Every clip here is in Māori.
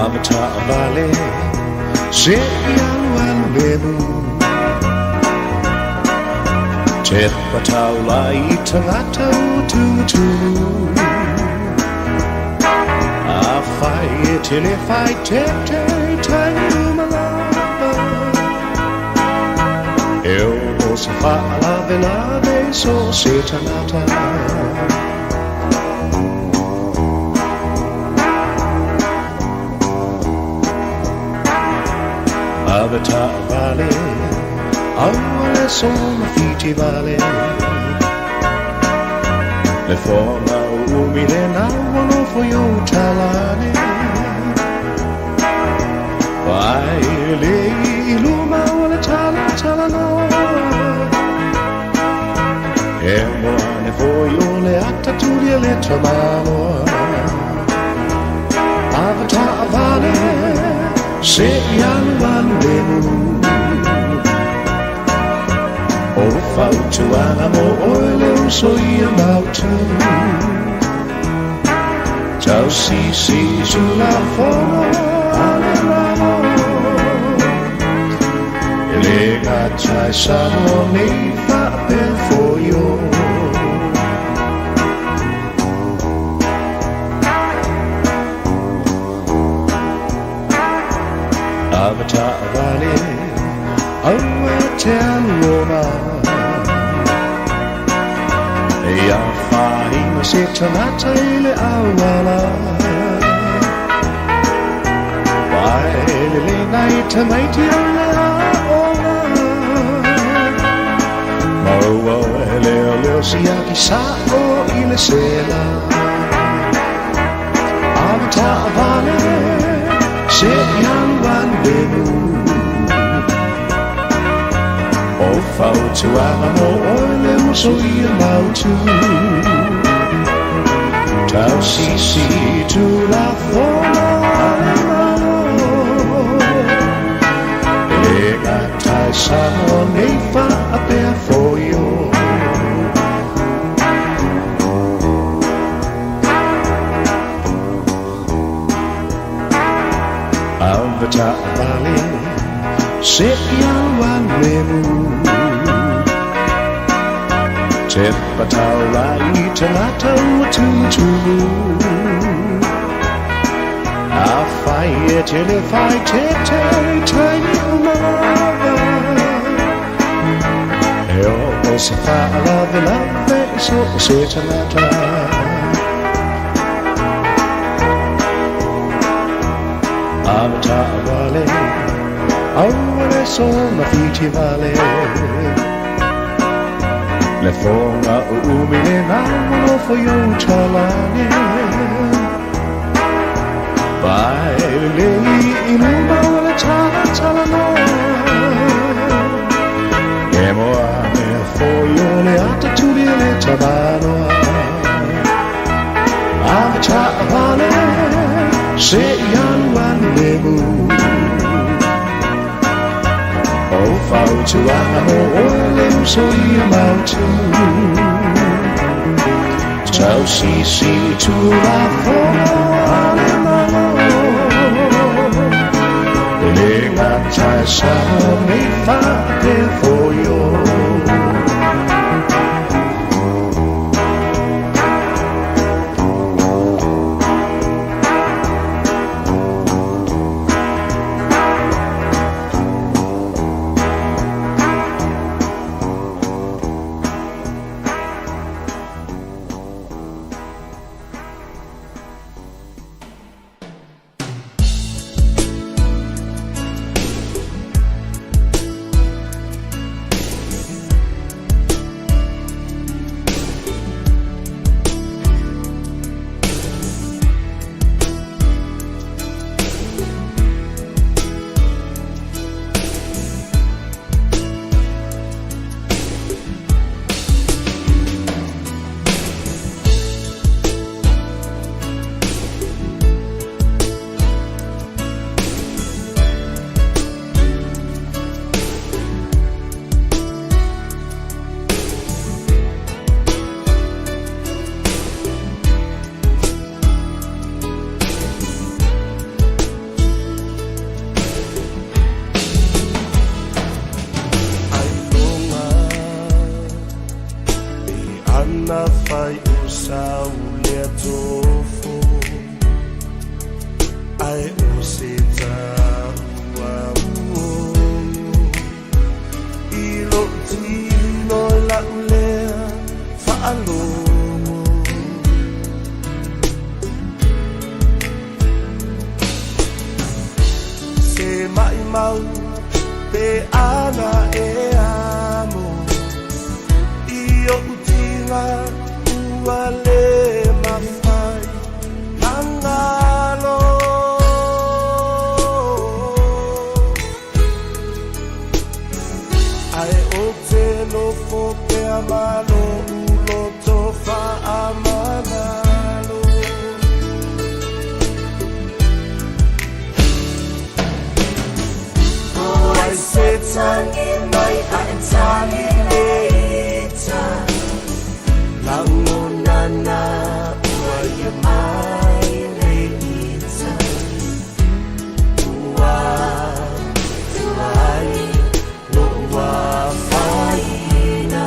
Avatar Valley, Se'Ialuan Lemu, Te Pataulai Tangatau Tulu. I fight till if I take time malaba. Eu posso falar velade so setanata. Avatar Valley, Awale sono fiti vale. Le forma umile nawano for you talane. Vai le iluma wala talano. E moane for you le attitudi le tramano. Avatar Valley, Se'Ialuan Lemu. O Tautua mo oileu so ia mautu. Tau si la fono aleramo. Ele gatai sano nei fa per foio. Avatar Valley, aua te aloma. Ia whahinga se tanata ile awala. Waelele nai tamaiti ole aola. Maua leo siaki sao ile sela. Avatar Valley, Se'Ialuan Lemu. O Tautua mo oileu so ia mautu. Tau si tu la fono aleramo. E gatai sano nei fa per foio. Avatar Valley, Se'Ialuan Lemu. Te Pataulai Tangatau Tulu. I fight till if I take tiny umava. Eu posso falar velade so setanata. Avatar Valley, Awale sono fiti vale. Le fonga umile nawano for you talane. Vai le iluma wala talano. E moane for you le attitudi le tabano. Avatar Valley, Se'Ialuan Lemu. O Tautua mo oileu so ia mautu. Tau si tu la fono aleramo. Ele gatai sano nei fa per foio. mau pe ana e amo I o utinga ua le mawhai Angalo Ai o te lofo pe amalo ulo tofa amanalo I said tangi mai a tangi leita Langona na ua ia mai leita Ua tuai no ua faina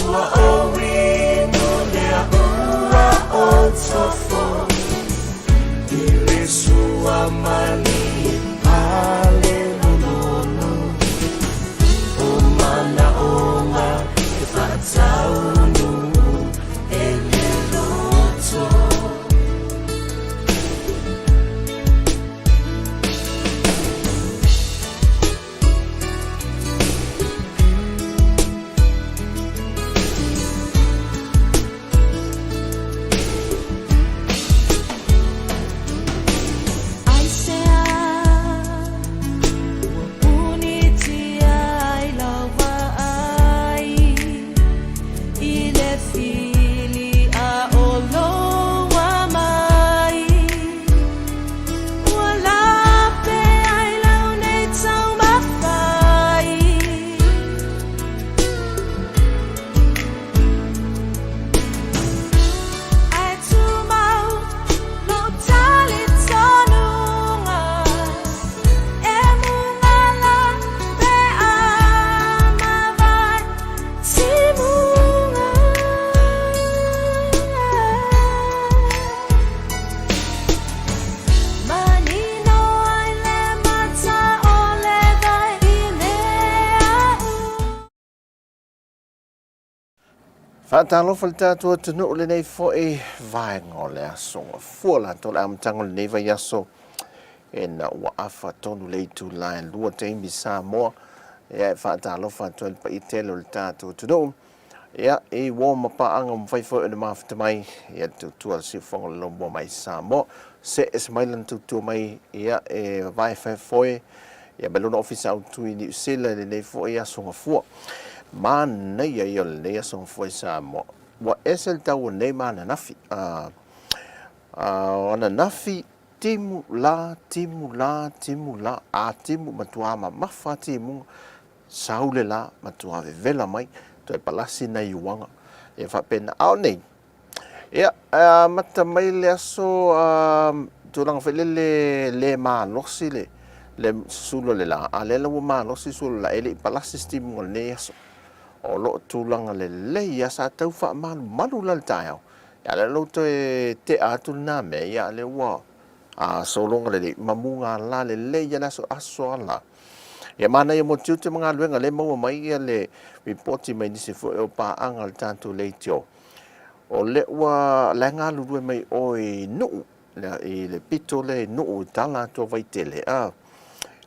Ua o wino lea ua o tofo Sua mani ale lulu o mana onga e whataunu e le loto Whaatalofa le tātua tunu le nei foe vaenga o le aso. Fuala to le amtango le nei vai aso. E na ua afa tonu le tu lai lua teimi Samoa. Ia whaatalofa to le pa I telo le tātua tunu. Ia e woma paanga mwhai foe le mafta mai. Ia tutua si whango le lombo mai Samoa. Se es mailan tutua mai ia e vai foe. Ia belona ofisa au tui ni usila le nei foe aso ngafua. Mana ia ia le aso foi Samoa. Wa esel tau nei mana nafi. Ana nafi timu la a timu matuama mafa timu saule la matua vela mai to e palasi na iwanga. E fa pena au nei. Ia mata mai le aso tulang felele le ma losi le sulo le la alela wa ma losi sulo la ele palasi timu le aso. O lo tulanga le ia sa tau wha malu lal taio. Ia le lo te atu na me ia le wa. Solonga le mamunga la le ia na so aso ala. Ia mana ia mo tiute mga luenga le maua mai ia le reporti mai nisi fu e o pa anga le tantu le tio. O le wa le ngā lurue mai o e nuu. Le pito le nuu tala to vai tele.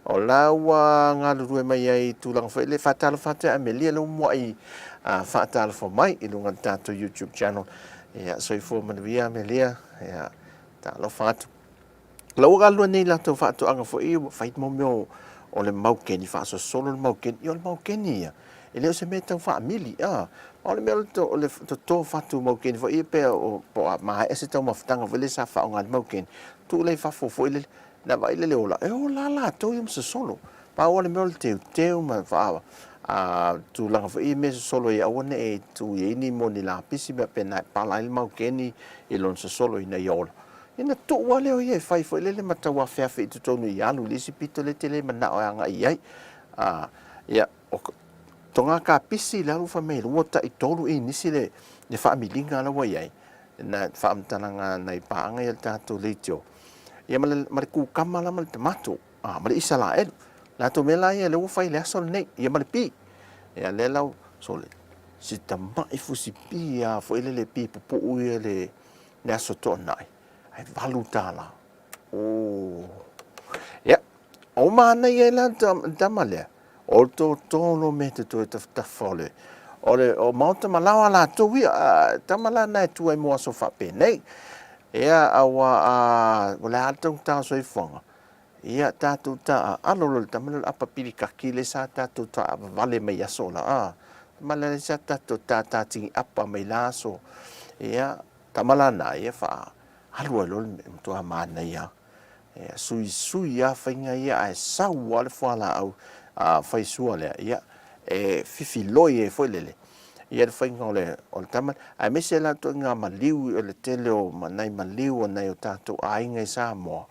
O lawa ngā lurue mai ai tūlanga whai le whatala whatea me lia LAUMUA I whatala wha mai I lunga tātou YouTube channel. Ia soi fō manawia me lia. Ia tālo whatu. Lau galua nei lato whatu anga whai whait mo meo o le maukeni whaaso solo le maukeni. I o le maukeni ia. E leo se me tau wha mili. O le mea o le tō whatu maukeni whai pēr o maha ese tau mawhatanga whai le sa wha o ngā maukeni. Tū lei whafo whai le na vai le ola e o la to im se solo pa o le mel teu ma fa tu langa fa I me solo ia one e tu I ni mo ni la pisi be pena pa la il mau keni I lon se solo ina yola ina to wale o ia fai fo le mata wa fa fa tu tonu ia lu lisi pito le tele mana o anga ia ia o tonga ka pisi la lu fa me lu ta I tolu I nisi le fa milinga la wa ia na fa amtananga na I pa anga ia tatu le tio ia male ku kamala male tomato male isala elu la to mela ia le fai le asol nei ia male pi ia le lau sole si tama I fusi pi fo ele le pi po ia le ne aso to nai ai valu tala o ya o mana ye la tamale o to tolo me te to ta fole o mauta malawa la to wi tamala na tu ai mo so fa pe nei ia awa wala atung ta so ifonga ia tatu ta alolo tamala apa pili kakile sa tatu ta vale me yasola mala sa tatu ta tingi apa me laso ia tamala na ia fa alu lo to amana ia sui ya fainga ia ai sau wale fala au fai suale ia fifi loye foi lele ia fainga ole o tamal ai mesela to nga maliu le tele o manai maliu na yo tato ainga Samoa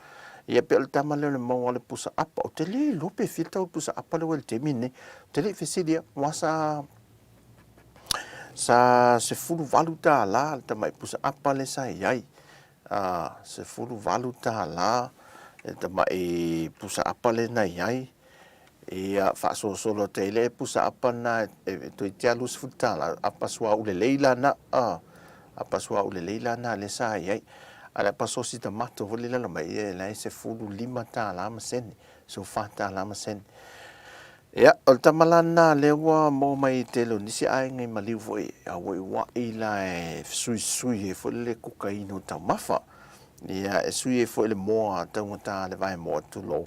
ia pe tamal le mo ole pusa apa o tele lope filta pusa apa le wel temine tele fisilia wasa sa se fulu valuta la tamai pusa apa le sai ai se fulu valuta la tamai pusa apa le na ai ia fa solo tele pusa apa na to tialus futala apa sua ule leila na apa sua ule leila na le sai ai ala paso si tamato vole la mai la se fulu lima ta la masen so fata la masen ia o tamalana le wa mo mai telo nisi ai ngai maliu foi a wa ila sui fo le kokaino ta mafa ia sui fo le mo ta ngota le vai mo tu lo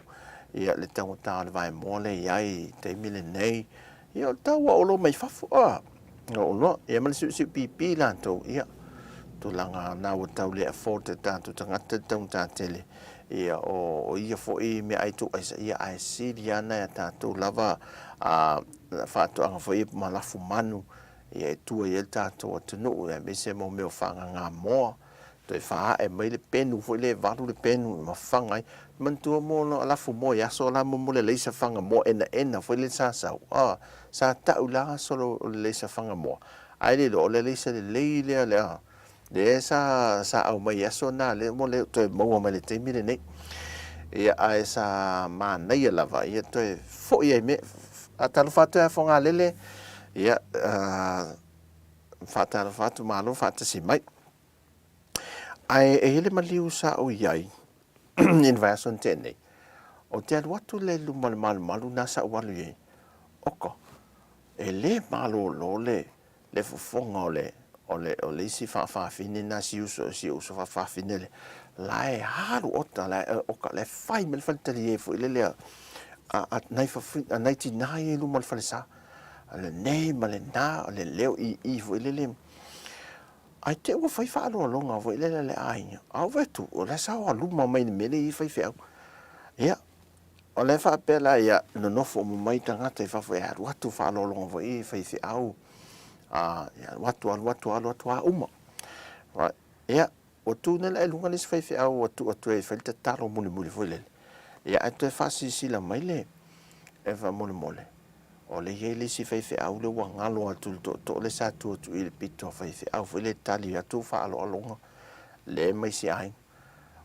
ia le tau tā le vai mole iai te mile nei ia tau o lo mai fafu no no ia man su pipi la to ia to langa na o tau le afford ta to tangata tau ta tele ia o ia fo i me ai to ia ai siria na ta to lava fa to anga fo i malafu manu ia tu ia ta to no me se mo me fanga nga mo to fa e mai le penu fo le valu le penu ma fanga man tu mo no ala fu mo ya so la mo le leisa fanga mo ena fo le sa sa ta ula solo le leisa fanga mo ai le lo le leisa le le sa au mai ya so na le mo le to mo ma le te mi le nei ia ai sa ma nei la va ia to fo ia me ata fa to fo nga le ia fa tu ma lo fa te si mai ai ele maliu sa o iai invasion tene o te watu le lu malu na sa walu ye oko ele malo lo le fonga ole si fa fini na si uso fa fini le lai haru ota la oka le fai mel fantali e fu le a nai fa nai ti nai lu mal falsa le nei male na le leo i fu le ai te o fai fa lo longa vo le ai au vetu o le sa o lu ma mai mele i fai fe ia o le fa pela ia no fo mo mai tanga te fa fo ia watu fa lo longa vo i fai fe au ia watu uma right ia o tu ne le lunga le fai fe au o tu e fa te talo muli vo le ia te fa si la mai le e fa mole o le hele si fai fe au le wangalo atu to le sa tu i le pito fai fe au le tali atu fa alo le mai si ai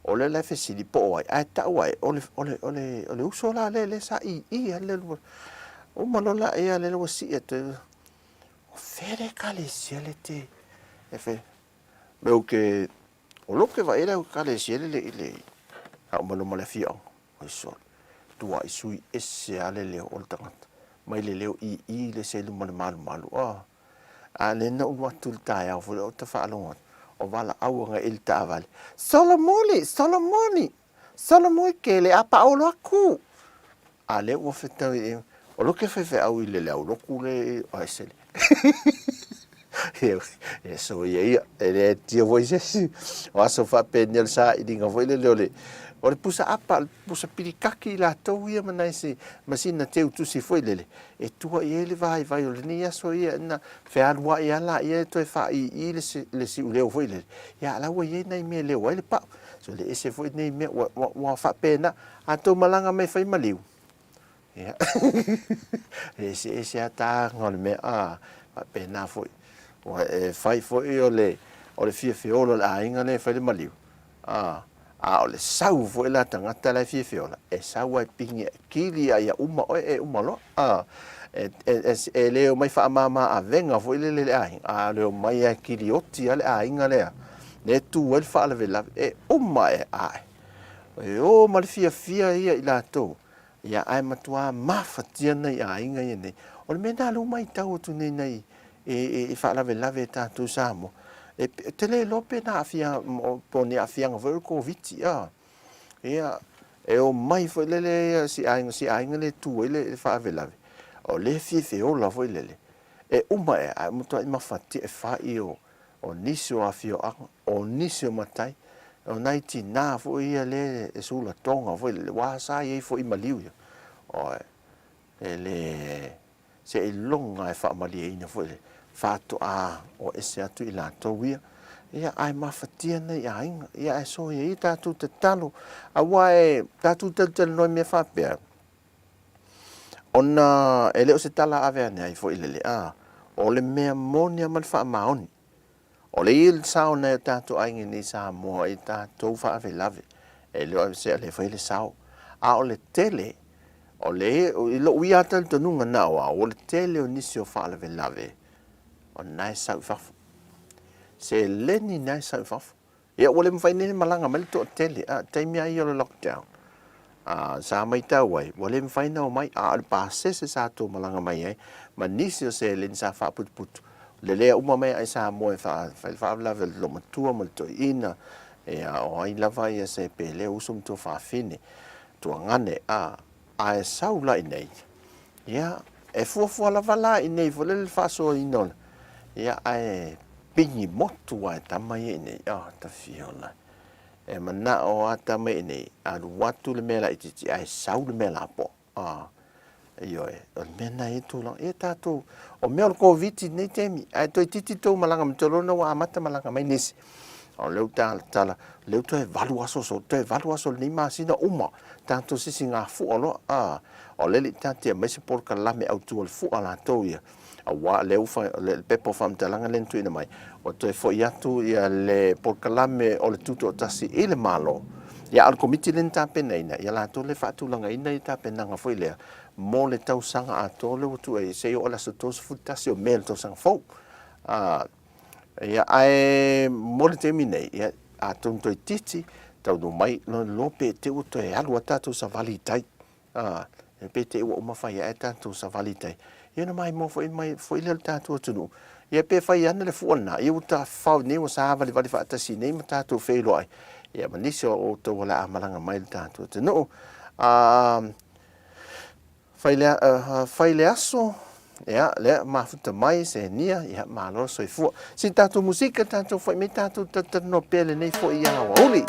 o le fe si po ai ta wai o le uso la le sa i le o malola e le lo si et fere kale si le te e fe me che o lo che va era kale si le a mo le fio o so tu ai sui esse ale le o tangata mai le leo i le se lu malu a le na un watu tai au o te fa lo o vala au nga il tavale Solomoni ke le apa o lo aku a le o feta o lo ke fe au le le o lo ku le o esele so ia le tio voice o aso fa penel sa i dinga voi le o le pusa pirikaki la tau ia manai se masina teu tusi foi lele e tua ia le vai o le nia so ia na fe alua ia la ia to fa i le si uleo foi lele ia la wa ia nei me le wa le pa so le ese foi nei me wa fa pena a to malanga me fai maliu ia ese ata ngol me fa pena foi o fai foi o le fie o la inga le fai le maliu o le sau foi la tangata la fie ola e sau ai pingi kili ai uma uma lo e leo mai fa mama a venga foi le ai leo mai ai kili oti ale a inga le ne tu el fa la e uma e ai e o ma le fia ia i latou ia ai matua mafatia nei a inga ia nei o le mena lu mai tau tu nei e fa la tatu Samoa e tele lope na afia po ni afia ngā COVID ia e o mai foi lele si ainga le tu le fa o le fi o la foi lele e uma e ai mutua i mafati e fa o nisi o afio o nisi o matai o naiti na fo ia le e sula tonga fo le wasa ia fo i maliu o le se i longa e fa mali ina fo le fa to o ese atu i la to ia ai mafatia nei ia e so ia i tatu te talo a wae tatu te no me fa pe ona ele o se tala ave nei fo i le o le mea monia mal fa maoni o le il sao na tatu aingi ni Samoa i tatu fa ave lave e le se le foi le sao o le tele o le i lo wi atal to nunga na o le tele o nisi o fa ave lave o nai sa fa se le ni nai sa fa ia o le mfai ni malanga mal to tele taimi ai o le lockdown sa mai tawai o le mfai na o mai al passe se sa to malanga mai ai ma nisi o se le sa fa put le uma mai ai Samoa fa lava lo matua mo to ina e o ai lava ia se pe le usum to fa fine to ngane e saula nei ia e fu lava la nei vo le fa so inol ia ai pingi motu ai tamai nei ta fiola e mana o ata mai nei watu le mela iti ai saula mela po io o mena e tu e tatu o me o COVID nei temi ai toi titi to malanga mtolo no amata malanga mai nisi o leu tala leu to e valu aso ni masina uma tanto sisi nga fu o o le tati me se por kala me au tu fu ala to ia a wa leu fa le pepo fam talanga lentu ina mai o to e fo iatu ia le por kala me o le tuto tasi ile malo ia al komiti len tapenaina ia la to le fa tu langa ina i tapenanga foi le mo le tau sanga a tole tu e se o la sotos futasi o mel to sang fo ia ai mo le termine ia a tonto titi tau do mai no lope te o to e alu tatu sa valitai e pete o ma fa ia tatu sa valitai ia no mai mo fo ile tatu tu ia pe fa ia le fuana ia uta fa ne o sa vali fa tasi ne ma tatu fe lo ai ia manisi o to wala amalanga mai tatu tu no faile aso ia le mafuta mai se nia ia malo so fu si tatu musika tatu foi me tatu no pele nei foi ia oli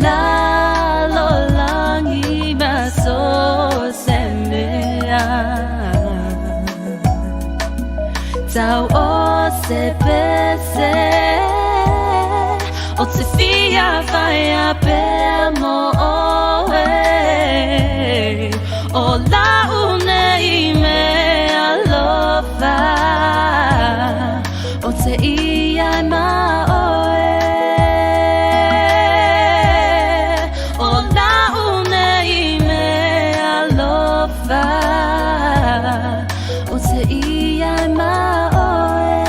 La lo langi baso semea Tau o se pese O te fia faya pe mo oe O la une I me alofa O te ia ma oe O te ia ma oe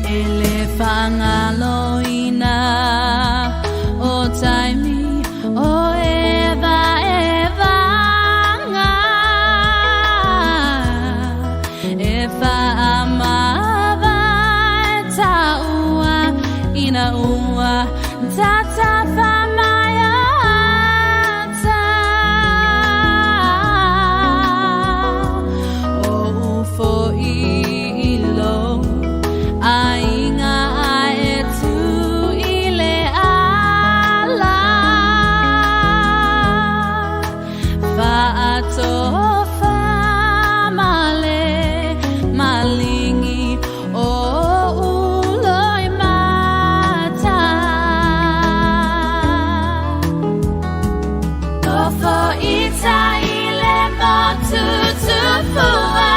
Elefangaloina o taimi o eva evanga efa amava taua ina ua tata famaya ta o ufo ilo ainga aetu ile ala faato famale malingi o uloi mata ofo ita ile motu tufua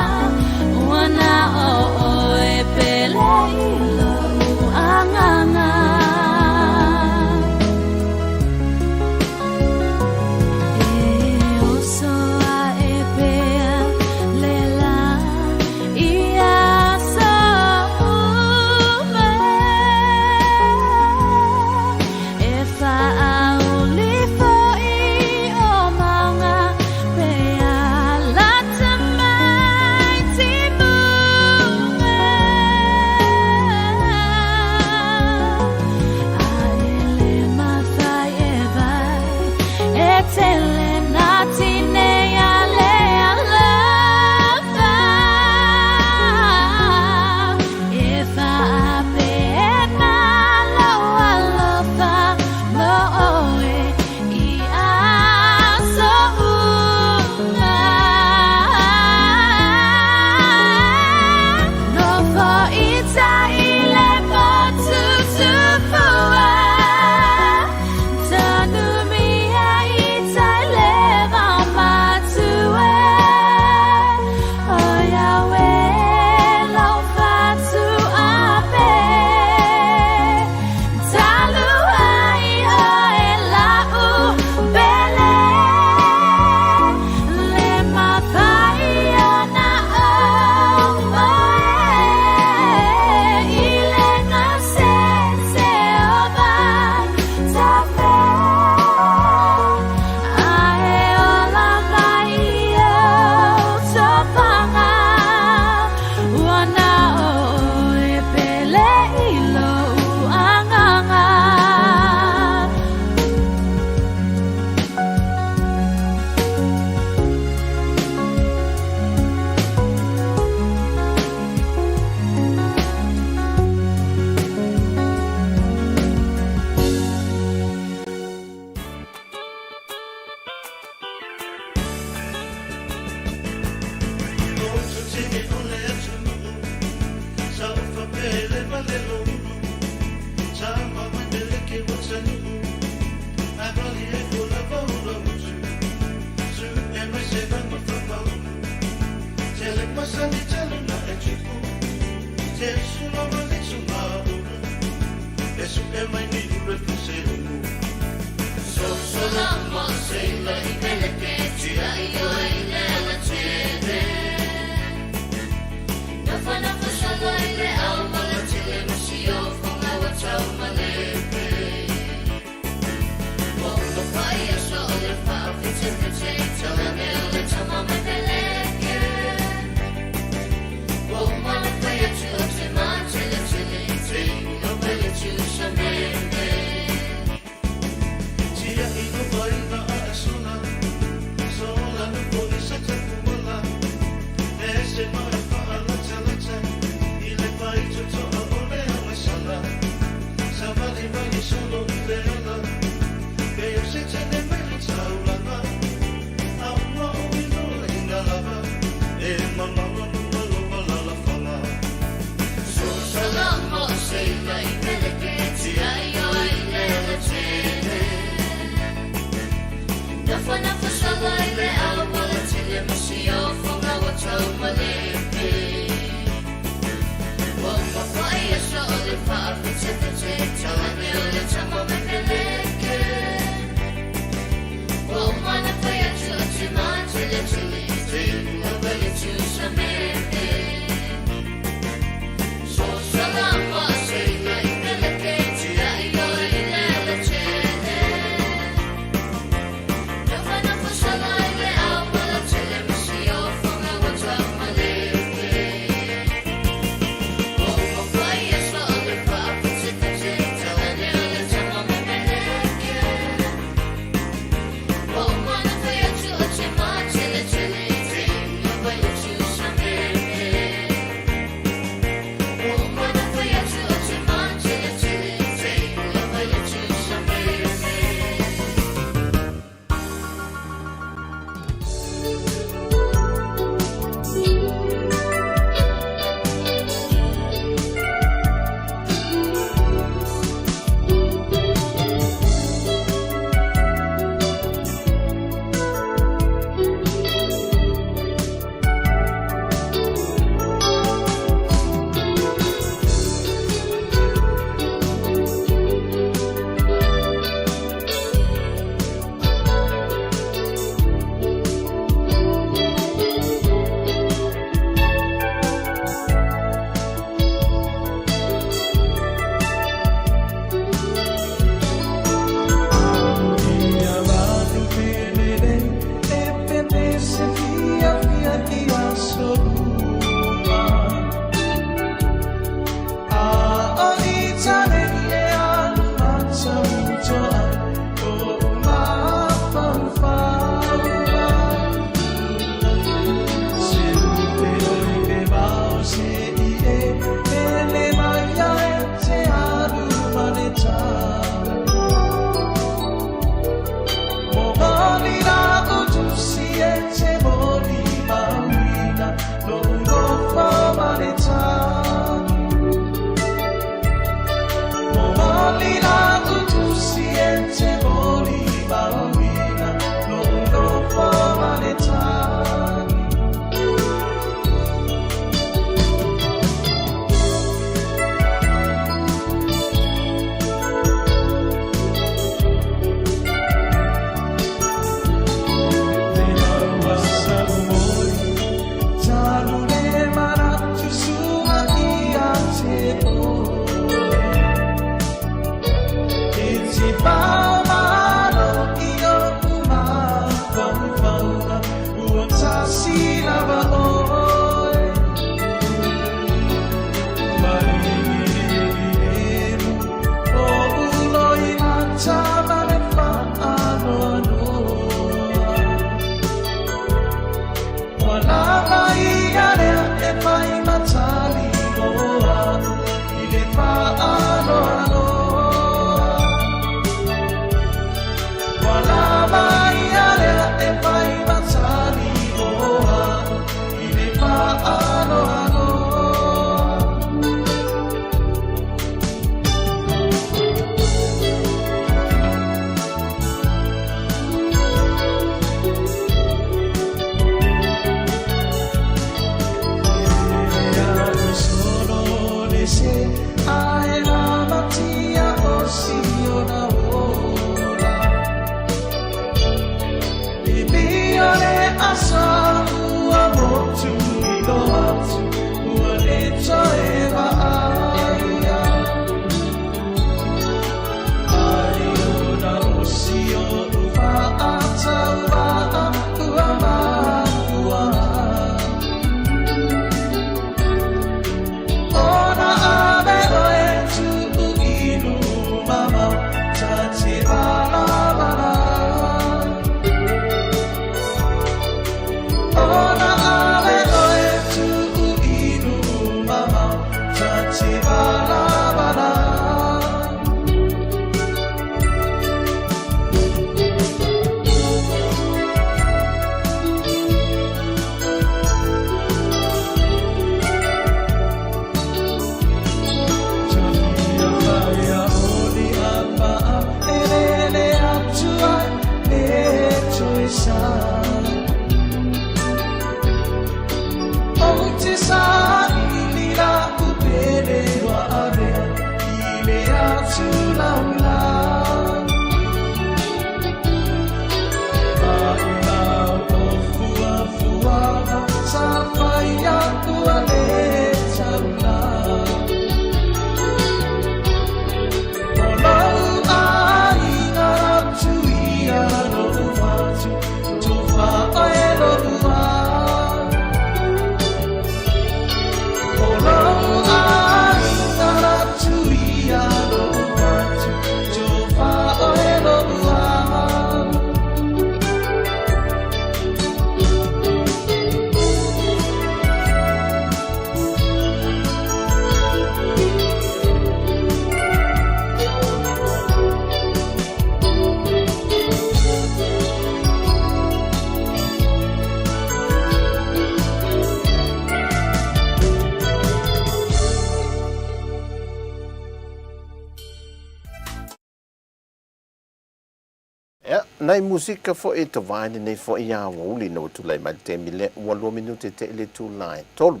nai musika fo e to vai nei fo ia wo li no tu lai mai te mile 8 minuti te le tu lai tolu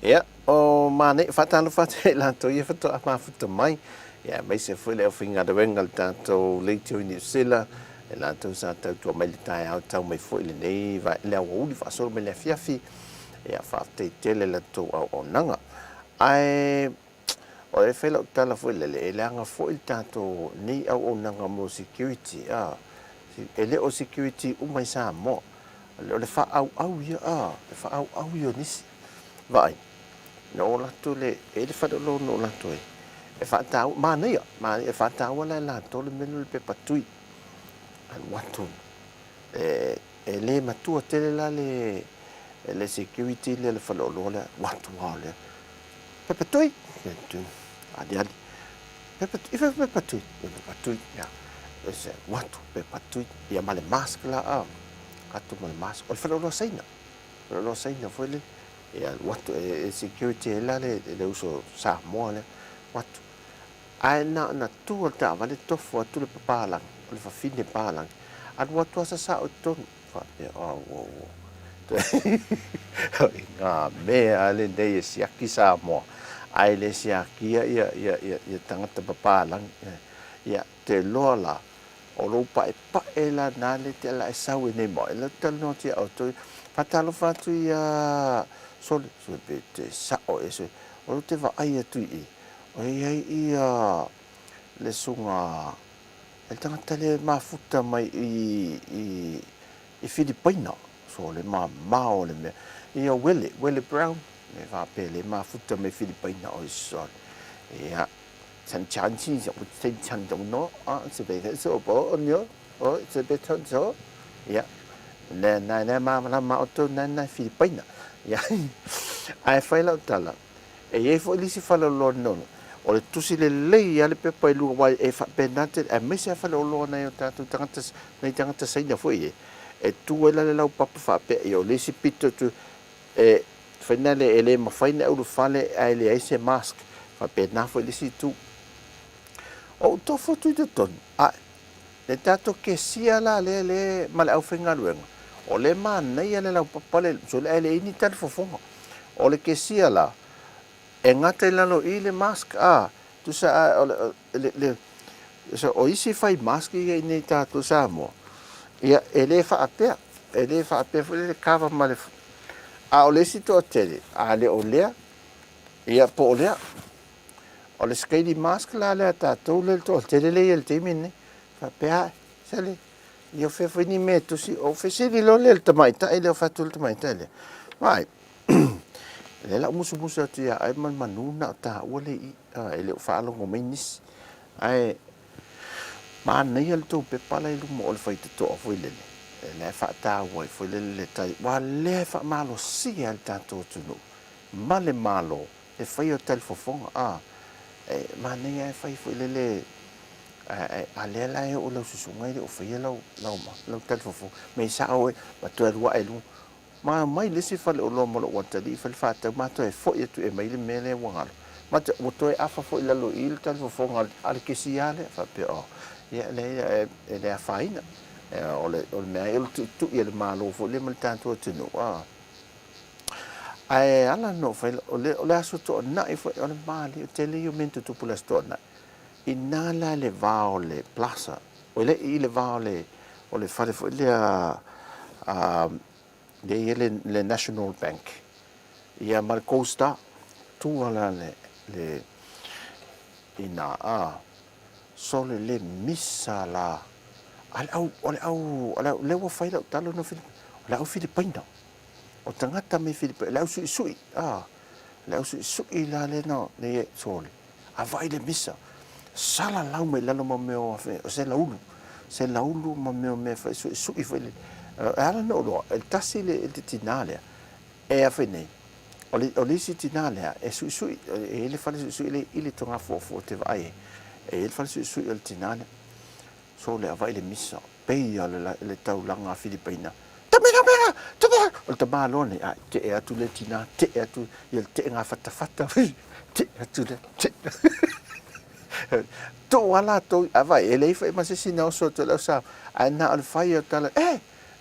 ia o mane fatalo fate la to ia fato apa fato mai ia mai se foi le finga de vengal tanto le tu ni sila e la to sa tu mai tai au tau mai foi le nei va le wo li fa so me le fiafi ia fa te tele la to o nanga ai o e fela tala foi le anga foi tanto ni au nanga mo security ele o security mai sa mo le fa au ia le fa au ia nis vai no la tu le ele fa lo no la tu e fa tau mana ia ma e fa tau la to le menu pe patui al watu ele matua tele la le security le fa lo la watu le pe patui tu adiadi pe patui ya ese watu pe patui ya male mask la atu male mask o fa lo saina foi le ia watu e security la le uso Samoa le watu ai na tu ta vale tofu tu le papalang le fa fine palang ad watu sa o ton fa o nga me ale de siaki Samoa ai le siaki ia tangata papalang ia te lola o lo pa la na le te la sau nei mo le tal no ti auto fatalo fatu ia so be te sa o ese o te va ai tu o ia le sunga el tangata le mafuta mai i Filipina so le mao le me ia Willie Brown le va pe le mafuta mai Filipina o so ia san chanchi so sen chan dong no se be so bo onyo o se be ton so ia na ma auto na Filipina ia ai fai la tala e fo lisi fa lo no o le tusi le ia le pe pai lu wai e fa penate e me se fa lo na yo tatu tangata sai na foi e tu ela le lau papa fa pe yo lisi pito tu e finale ele ma fai na u fale ai le ai se mask fa pe na foi lisi tu o to fo tu de ton le tato ke sia la le mal au fenga luenga o le mana ia le lau papa le so le ini tal fofonga o le ke sia la e ngata lalo i le mask tu sa le so o isi fai mask i nei tato sa mo ia ele fa apea fu le kava male o le sito tele le o le ia po le o le skate mask la le tato le to tele le il temine fa pea sale io fe fini metto si o fe si lo le tamaita e le ho fatto il tamaita le vai le la musu tu ya ai man manuna ta ole i ele fa lo ngomenis ai man nei al to pe pala lu mo le faita to foi le fa ta wo foi le tai wa le fa malo si al tanto tu no male malo e fai o tel fofong man nei ai fai foi le ale la o lo susunga o fai lo tel fofong me sa o ma to wa elu ma mai le si fa lo mo lo wata di fa fa ta ma to e fo e tu e mai le mele wa ma to to e afa fo la lo il tel fofong al ke si ale fa pe ia le faina o me il tu ia le malo fo le mal tanto tu no ai ala no fa o le aso to na e fo o le mali te le io mento tu pula stona inala le vaole plaza o le i le vaole o le fale fo le le National Bank ia mal costa tu ala le ina sole le missa la le wa fai la talo no la o Filipina o tangata me Filipina la sui la sui la le no le sole a vai le missa sala lau me la no me o fe se la ulu me fa sui foi le ala no el tasi le tinale e a fene o le si tinale e sui e le fa sui le ile tonga fo te vai e il fa sui il tinale so le vai le missa peia le taulanga Filipina tamena o te malone te e atu le tina te e atu il te nga fata te atu le te to wala to ava ele fa ma se sina so to la sa ana al fire tala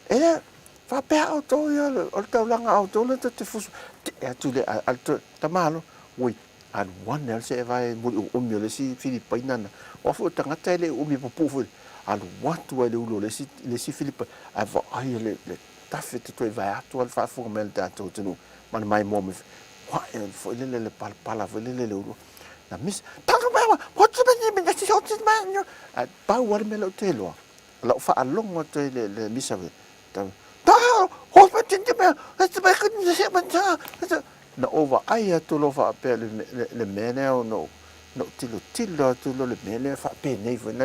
ele fa pe auto yo o to langa auto le te fusu tu le al to tamalo ui al one el se vai o mio le si Filipina o fu tanga tele o mi popu al watu ele ulo le si Filipa ava ai le tafete to vai atu al fa fu mel da to tenu man mai mom wa fo le pala fo le ulo na mis tanto ba what to be me si hot man ba war me lo telo la fa along to le misa ta hot pa tin me it's ba kun se man ta na over ai to lo fa pe le mene o no tilo le mene fa pe nei fo na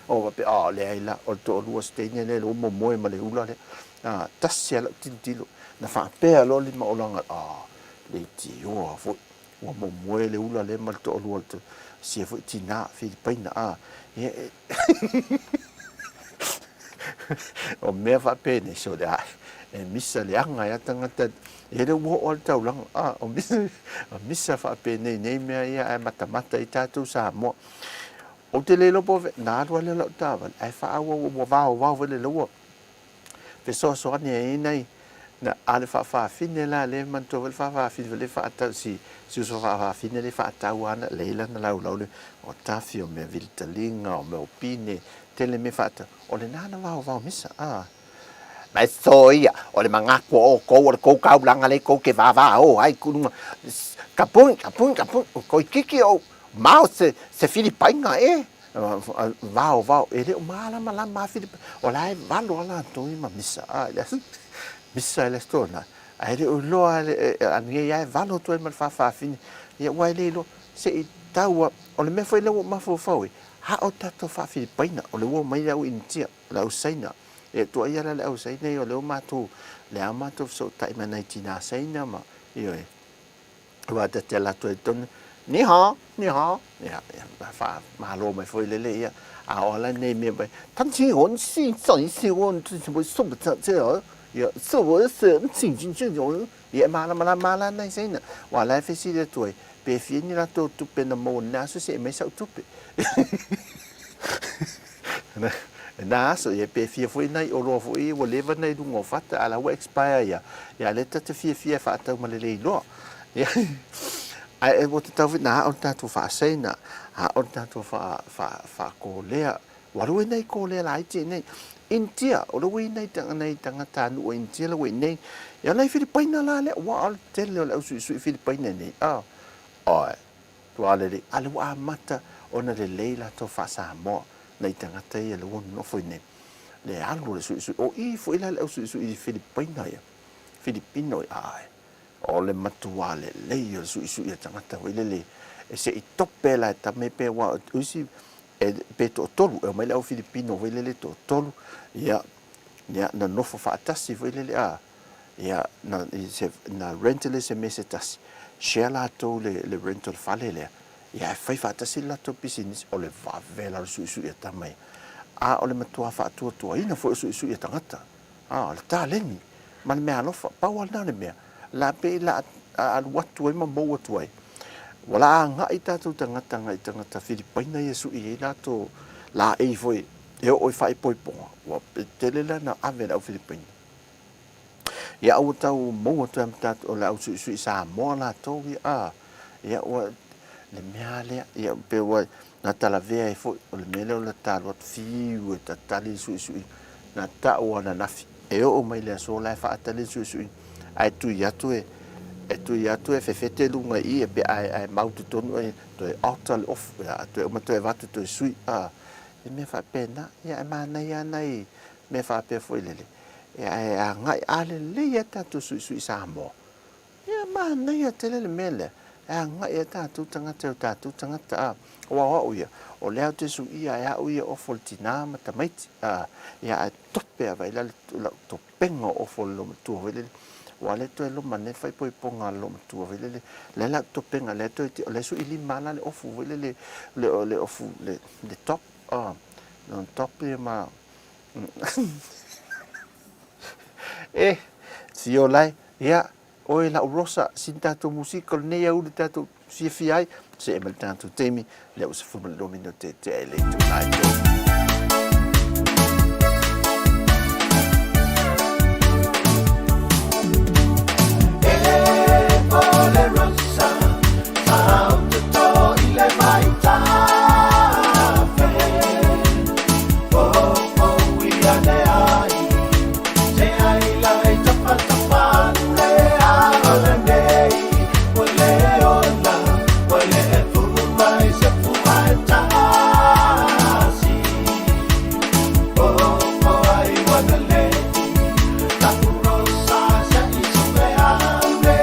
o pe le ai la o to lo ste ne lo mo ma le ula le tassia la tilo na fa pe lo li ma o langa le ti o fo o mo le ula le mal to lo to si fo tina Filipina o me fa pe ne so da e missa le anga ya tangata e le wo o tau lang o missa fa pe ne me ya mata i tatu Samoa o te le lo po na ro le lo tava ai fa wo va le lo pe so ne nei na ale fa fine la le man to fa fine le fa ta si so fa fine le fa ta wana le la na la le o ta fio me viltalinga o me opine tele me fa ta o le nana va missa mai soia o le mangako o ko ka langa le ko ke va o ai ku kapun ko kiki o mau se Filipina va e le mala ma Filipina o lai va lo la to ma missa missa le stona ai le lo ani ai va lo to ma fa fini ia wai le lo se taua o le me foi le ma fo ha o tato fa Filipina o le wo mai la intia la usaina e to ia la usaina o le ma tu le ama tu so tai ma nai tina saina ma io wa te la to ton ni ha ya fa ma lo mai foi le ia a o la nei me bai tan chi hon si won tu mo so ta ce ya so wo se chin jo ye ma la nai saina wa la fe si le to pe fini la to tu pe na mo na so se me sa tu pe na so ye pe fie foi nai o lo foi o leva nei du ngo fata ala o expire ya le ta te fie fata ma le lo ya ai o te tau na o ta tu fa seina ha o ta tu fa ko le wa ro nei ko le lai ti nei intia o lo nei tanga ta nu intia lo nei ya nei Filipina la le wa al te le su Filipina nei ai tu ale wa mata ona le leila to fa Samoa nei tangata ia le no foi ne le alu le su o I foi la le su I Filipina ia Filipino ai o le matua le ia su ia tangata o le e se I tope la ta me pe wa usi e pe to tolu e mai le Filipino o le to tolu ia na no fa tasi foi le ia na rental se mesetas share la to le rental fale le ia fai fa tasi la to business o le va vela su ia tamai o le matua fa tu ina fo su ia tangata le taleni man me alofa pa wala na me la pe la al watu e mo watu ai wala nga ita tu tangata Filipina Yesu I la to la e foi e o fai poi po wa tele la na ave na Filipina ia o tau mo tu am tat o la su Samoa la to ia o le meale ia pe wa na tala vea e foi o le mele o la talo fiu e tatali su na ta o na nafi e o mai le so la fa tali su ai tu ia tu e fefete lunga I e pe ai mautu tonu e to e altal off to e mato e vatu to sui e me fa pena ia e mana ia nai me fa pe foi lele e ai ngai ale le ia tatu sui Samoa ia mana ia tele le mele nga e tatu tangata wa ia o le te su ia ya ia o foltina ma tamaiti ia tope vai la to pengo o folo tu vele wa le to lo mane fai poi ponga lo tu vele le la to penga le to le su ili mana le ofu vele le ofu le top non top ma si o lai ia o e la urosa sin tatou musical nei au le tatou fiai se e mal tatou temi le o se fu mal domino te le tu lai Ole rosa, out the door, ile mai tafe. Oh, oh, we are there. Te ai lai tapa tapa le ala nei. Ole ola, ole e fu mai se fu mai tasi. Oh, oh, I wanna let la rosa se iso me ande.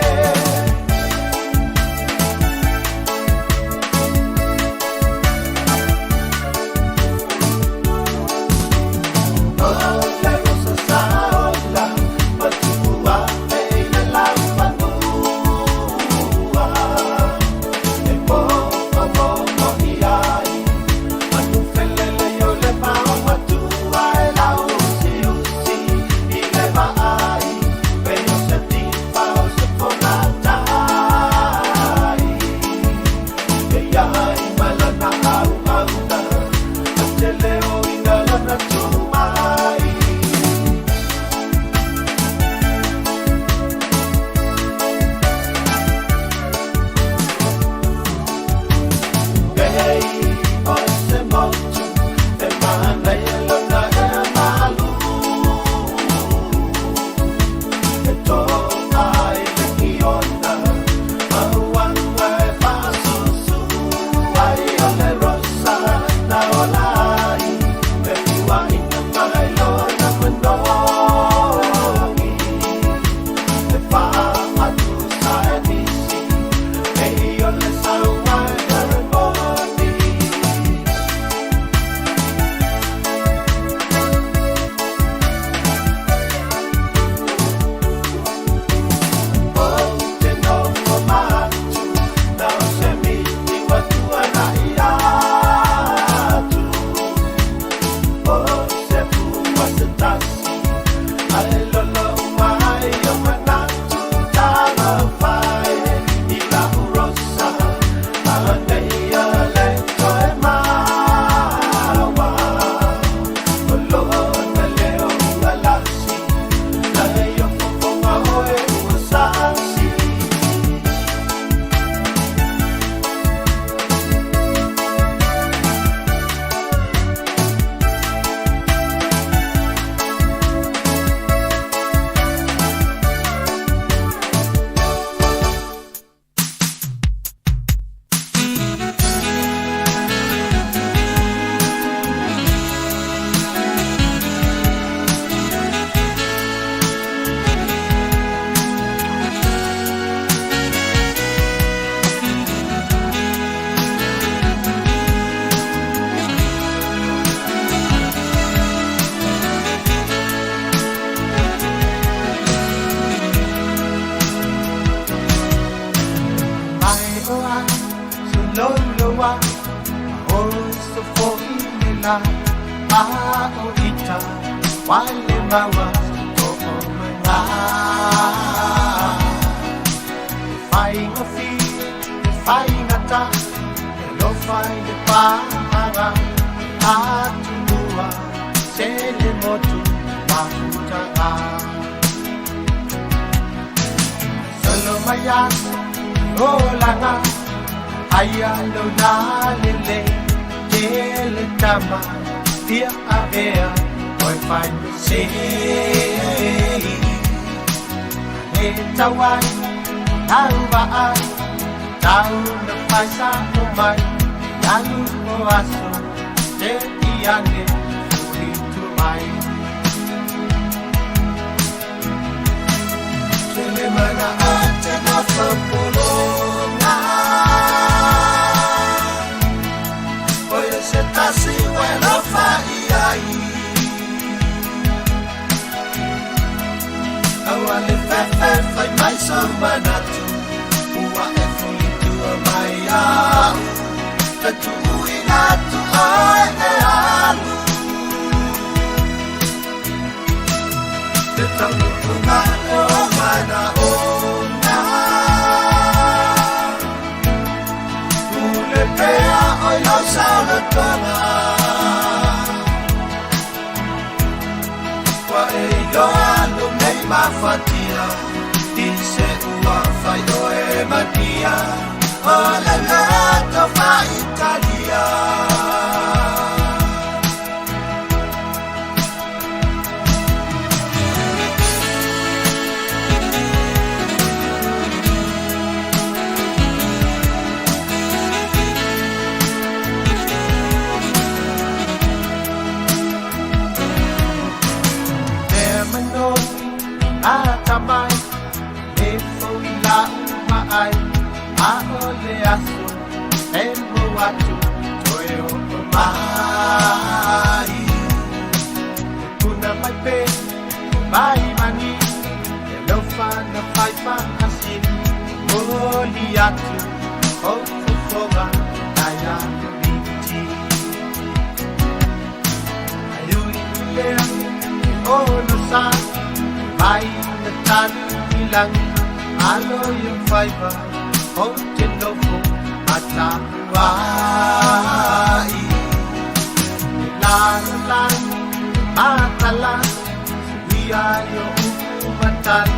Tautua, Tautua, tau na paisa o mai, yanu o aso, te iane, uritu mai. Tele mana ate na whapolonga, oia se tasi wena whai ai. Awa le fefe fai mai so manatu, ua e fui tua mai au, te tu inatu ai e alu. Te tamu kunga o mana o tonga Wa e loa lo nei mafatia Di se ua fai o e matia O le gato fa Italia Atamai, e foi LAUMUA, a ole aso, e moatu, toyo mai. Kuna mai pe, mai mani, e lofa na fai pa asin, moli atu, o fufoga, naya biti. Ayuri lea, o no sa. Ay na talo bilang alo yung fiber o tinlofo at nahuay Lalo lang matalas Siwiyayo umatan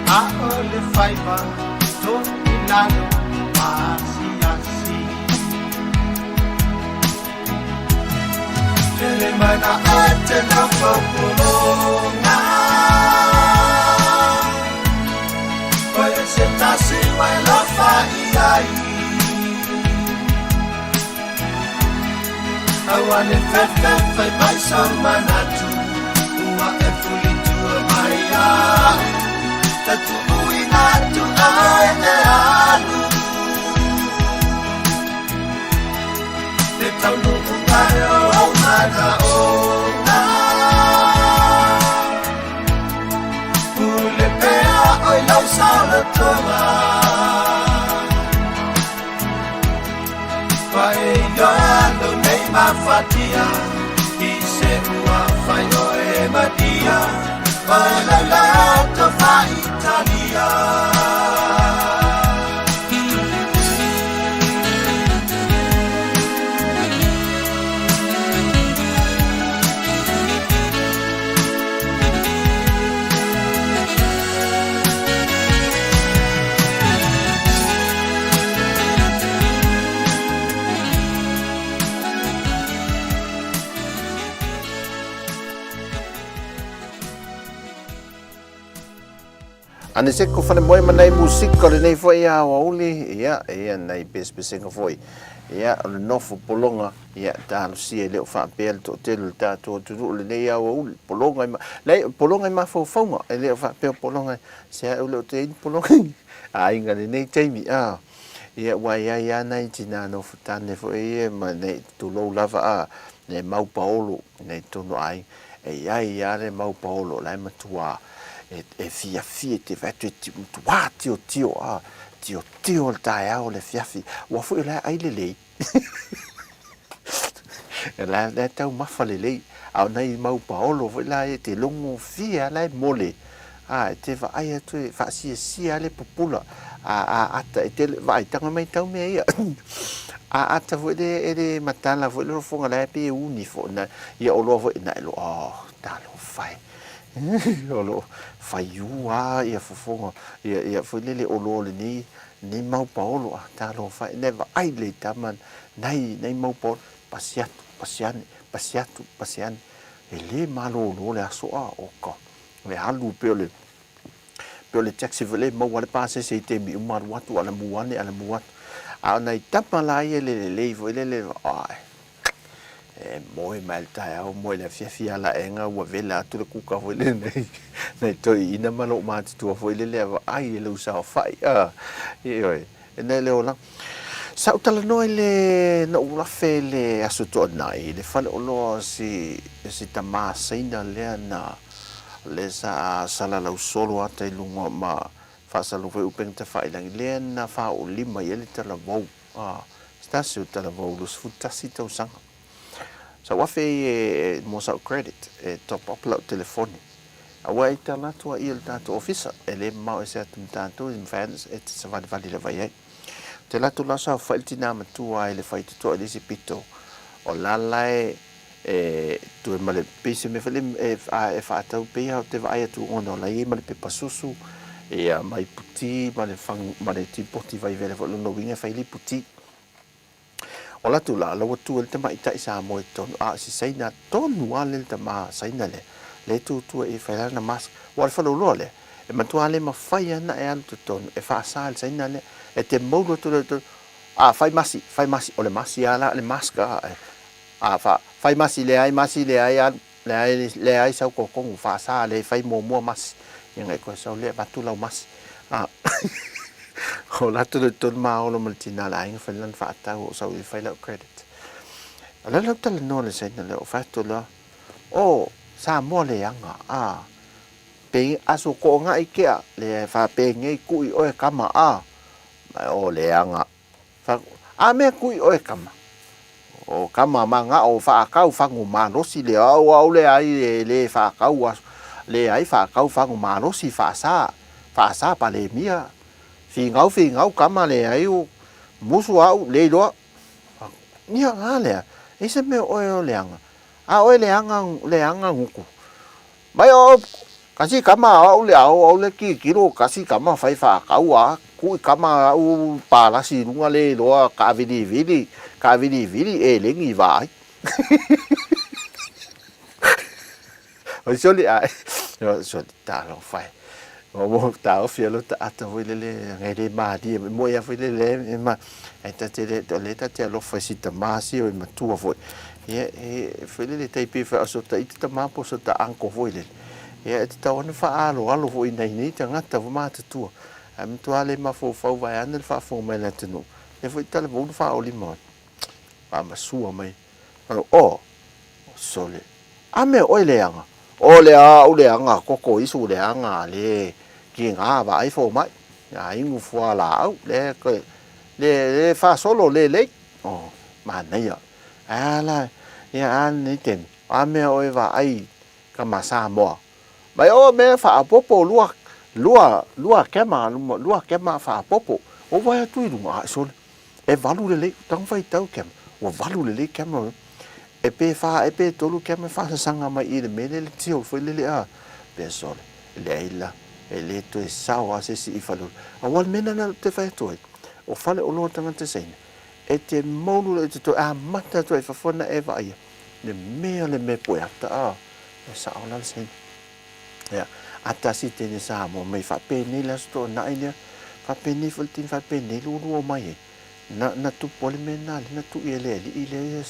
Ako le fiber ito ilalo masiyasi Kailan na atin ang pagpulungan Sentasi mai la fai Awane fefe fai mai samanatu Ua e fuli tua mai au Tatu uinatu ai e alu Te taunu ungai o mana o na Ule pea oi lau sala tonga Vai gando nei mafatia Ki se ua fai o e madia Vai la lato fa Italia Ane se ko fana moe manai musika le nei foi a wauli ia ia nei pespesenga foi ia le nofo polonga ia ta lucia le fa pel to tel ta to le nei a wauli polonga le polonga ma fo fonga le fa pel polonga se le te polonga a inga le nei taimi a ia wa ia nei tina no futane foi ma nei to lo lava a le mau paolo nei tono ai ia le mau paolo la matua e fia te vatu tu wa tio a tio dai au le fiafi wa fu la ai le la tau mafa le au nei mau paolo fu la te longo fia la mole te va ai tu fa si ale popula ata te vai tanga mai tau me ia ata fu de matala fu lo fonga la pe uni fo na ia o lo fu na lo ta lo fai Olo fai ua ia fofonga ia fulele olo le ni mau paolo a talo fai neva ai le taman nei mau paolo pasiatu e le malo no le aso a oka le halu pe le taxi vele mau wale pase se te mi umar watu ala muane a nei tapala ia le vele ai moe mai tai au moe le fia la enga wa vela tu le kuka foi le nei toi ina malo mati tu foi le ai le usa fai oi nei le ola sa utala no le no la fe le asuto nai le fale olo si tamasa ina le na le sa sala la solo ata lunga ma fa salu foi upeng te fai le na fa o lima ele te la vo sta se utala vo los futasi tau sanga so wafe mo sa credit top up la telefoni awa ita na tua il tato officer ele mau ese tanto in fans et se va le vai te la tu la sa falti na tua ele fai to ele si pito o lalai tu male pese me fele fa tau pe ha te vai tu ona la male pe pasusu mai puti male fang male ti poti vai vele fo no winga fa li puti o la tu la lo tu el te mai ta isa mo ton si sai na tonu ale te ma sai na le tu fa na mas wa fa lo le e matu ale ma fai ana e al tu ton e fa sa sai na le e te mo tu fai masi o le masi ala le maska fai masi le ai le ai sau ko ko fa sa le fai mo masi yang ai ko sau le batu lau masi o la tu ton ma o lo maltina la ing fan fa ta o sau i fai lau credit ala la tal no le sai na le o fa to la o sa mo le anga pe aso ko nga ikea le fa pe ngai ku i o kama mai o le anga fa me ku i o kama o kama manga o fa kau fangu manosi le au le ai le fa kau le ai fa kau fangu manosi fa sa pa le mia fi ngau kama le ai o musu au le do nia ale ese me o le anga o le anga nguku mai o kasi kama au le ki ro kasi kama fai fa kau ku kama u para si lunga le do ka vidi e lengi vai o soli ai so ta lo fai o mo ta o fielo ta ata voi le ngai ma di mo ya foi le ma e ta te lo fai si ta ma si o ma tu voi e foi le te pe fa so ta ita ma po so ta anko voi le e ta ona fa alo voi nei ta ngata ma ta tu am tu ale ma fo vai an fa fo me la tenu e foi ta le bon fa o limon ma sua mai o sole me o le anga o le anga ko isu le anga le ki nga va ai fo mai ya ingu fo la le le fa solo le ma nei ya ala ya an ni tem me o va ai kama sa mo mai o me fa popo lua kema fa popo o vai tu lunga so e valu le tang fai tau kem o valu le kem e pe tolu kem fa sanga mai i le mele le tio foi le pe so le ila e le to e sawa se si falu a wal mena na te fai to o fale o lo tanga te sein e te monu le to mata to e fa fona e vai le me poeta e sa ona sein ya ata si te ni sa mo me fa pe ni la sto na ina fa pe ni fultin fa pe ni lu mai na tu polimena na tu ile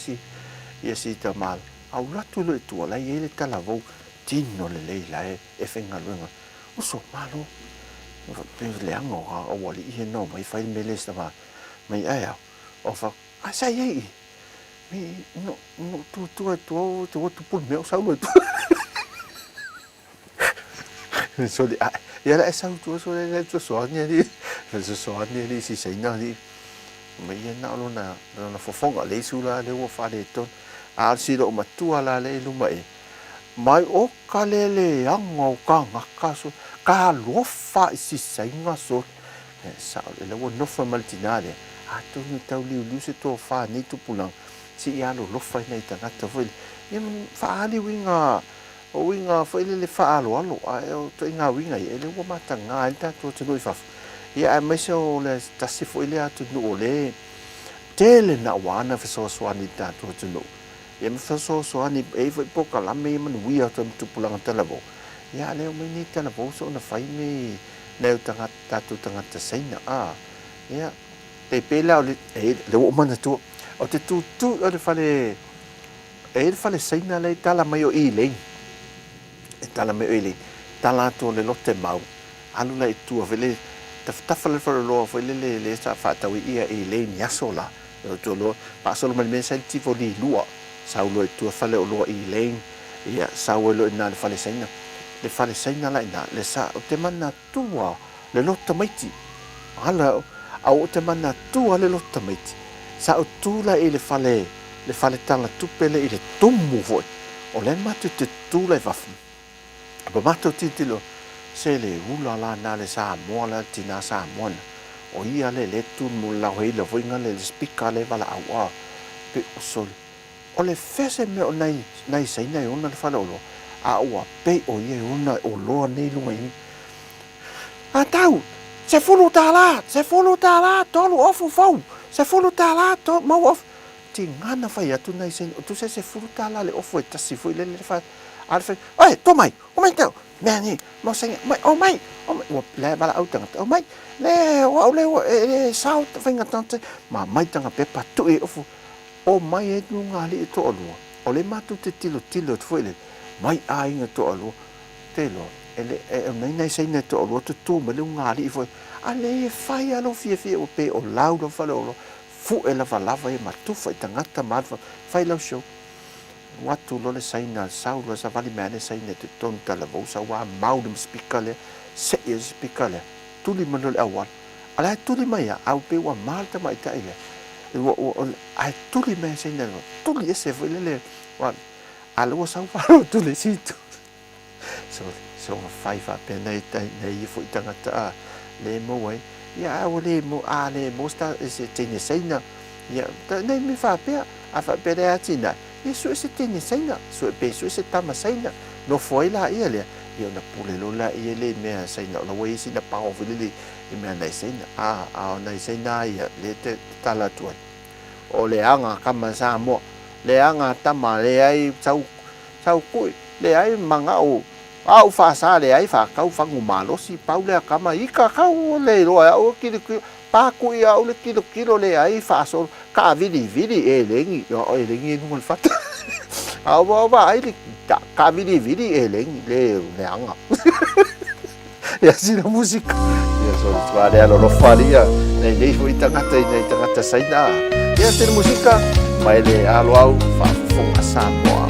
si ta mal au la tu le tu la ile ta la vo tino le la e fenga luenga o so malo pe le ango o wali i no mai fai mele sta ma mai aya o fa asa ye mi no tu pul meu sa lo tu so di ya la sa tu so le so ni si sai na ni mai na lo na fo fonga le sula le wo fa le ton si lo matua la le lu mai o kalele ango ka ngaka so ka lo fa si sai nga so sa le wo no fa maltinale tu ni tau liu se to fa ni tu pulang si ya lo fa nei tanga to foi fa ali winga foi le fa alo to inga winga le wo matanga ta to no fa ya mai so le ta si foi le atu no le tele na wana fa so swani ta to no ya me fa so swani e foi poka la me man wi atu tu pulang ta labo ya le me ni ta labo so na fai me le tanga ta tu tanga ta sai na ya te pela le wo man tu o te tu o le fale sai na le tala mai o i le tala me ele tala to le lote mau alu la tu vele tafa le fo lo fo le sa fa ta wi ia ele ni asola to lo pa solo me sai ti fo di lua sa lo tu fa le lo ele ia sa wo lo na le fale sai na la ina le sa o te mana tua le lote maiti ala au te mana tua le lote maiti sa o tu la ele fale tala tu pele ile tumu vo o le matu te tu le va ba mato titilo se le ula la na le sa mo la tina sa mo o ia le tu mu la hoi le voinga le speaker le vala au pe o sol o le fese me o nei sei nei ona le fala olo a ua pe o ye ona o loa nei lunga i a tau se fulu tala tolu ofu fau se fulu tala to mau ofu ti ngana fai atu nei sei tu se fulu tala le ofu e tasi foi le fa al fe oi to mai o mai tau me ni mo sei mai o mai o le bala au tanga o mai le o le sao fa ngatante ma mai tanga pe patu e ofu o mai e nunga li to alu o le matu te tilo foi le mai ai nga to alu te lo ele e nei sei ne to alu tu me le nunga li foi ale fai alo fie o pe o lau do fa lo fu e la lava e matu fa tangata ma fai lo show watu lo le saina sau lo sa vali mane saina te tonta la vo sa wa maudum spikale se e spikale tuli mano le awal ala tuli mai au pe wa malta mai ta ile ai tuli me saina lo tuli ese foi le wa alo sa wa tuli situ so fai fa pe nei nei foi tangata le mo wai ya o le mo le mo sta ese tene saina ya nei mi fa pe a fa pe le atina Yesu ese tene saina so pe so ese tama saina no foi la ia le ia na pule lo la ia le me saina no wei sina pa o vile le me na saina na saina ia le te tala tu o le anga kama Samoa le anga tama le ai sau kui le ai manga o au fa sa le ai fa kau fangu malo si paule kama ika kau le lo o kilo pa ku ia o le kilo le ai fa so ka vidi e lengi o e lengi no fa au ba ai ka vidi e lengi le anga ya si la musica ya so fare lo faria nei foi tangata saina ya ter musica mai le alo au fa fonga Samoa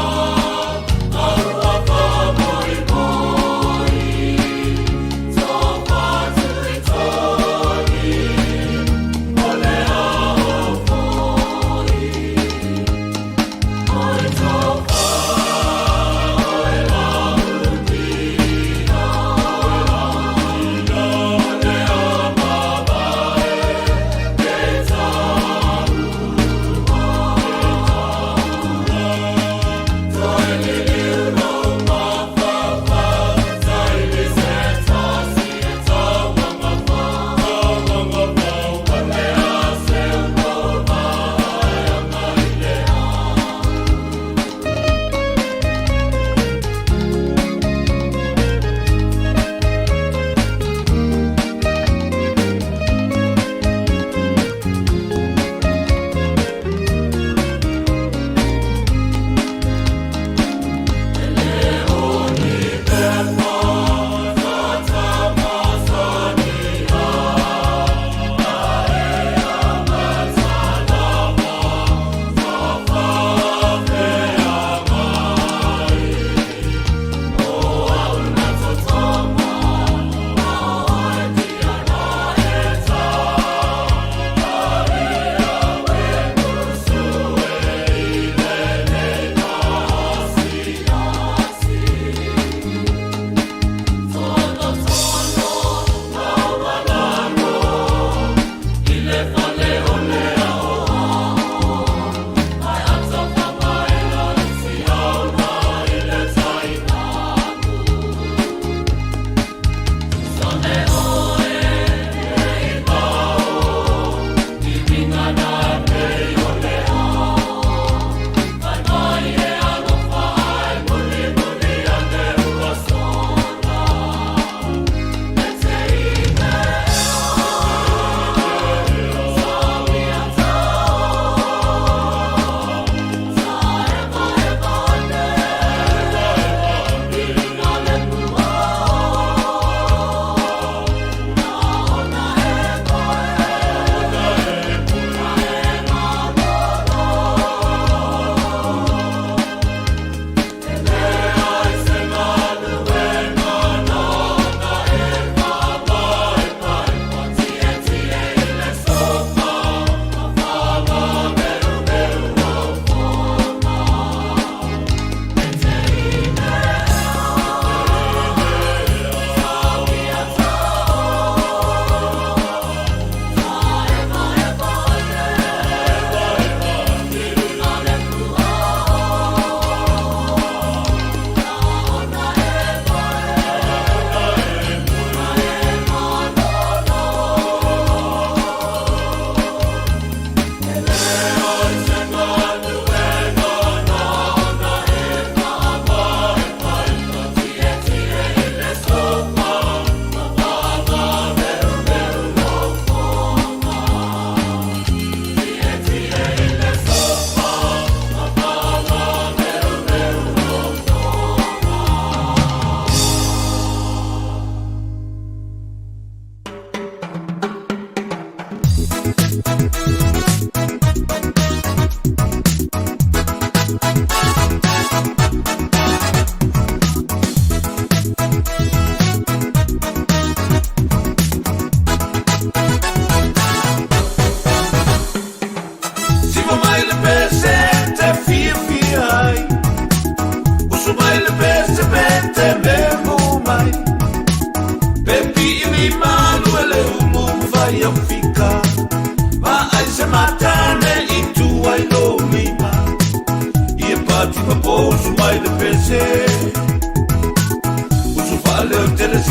Oh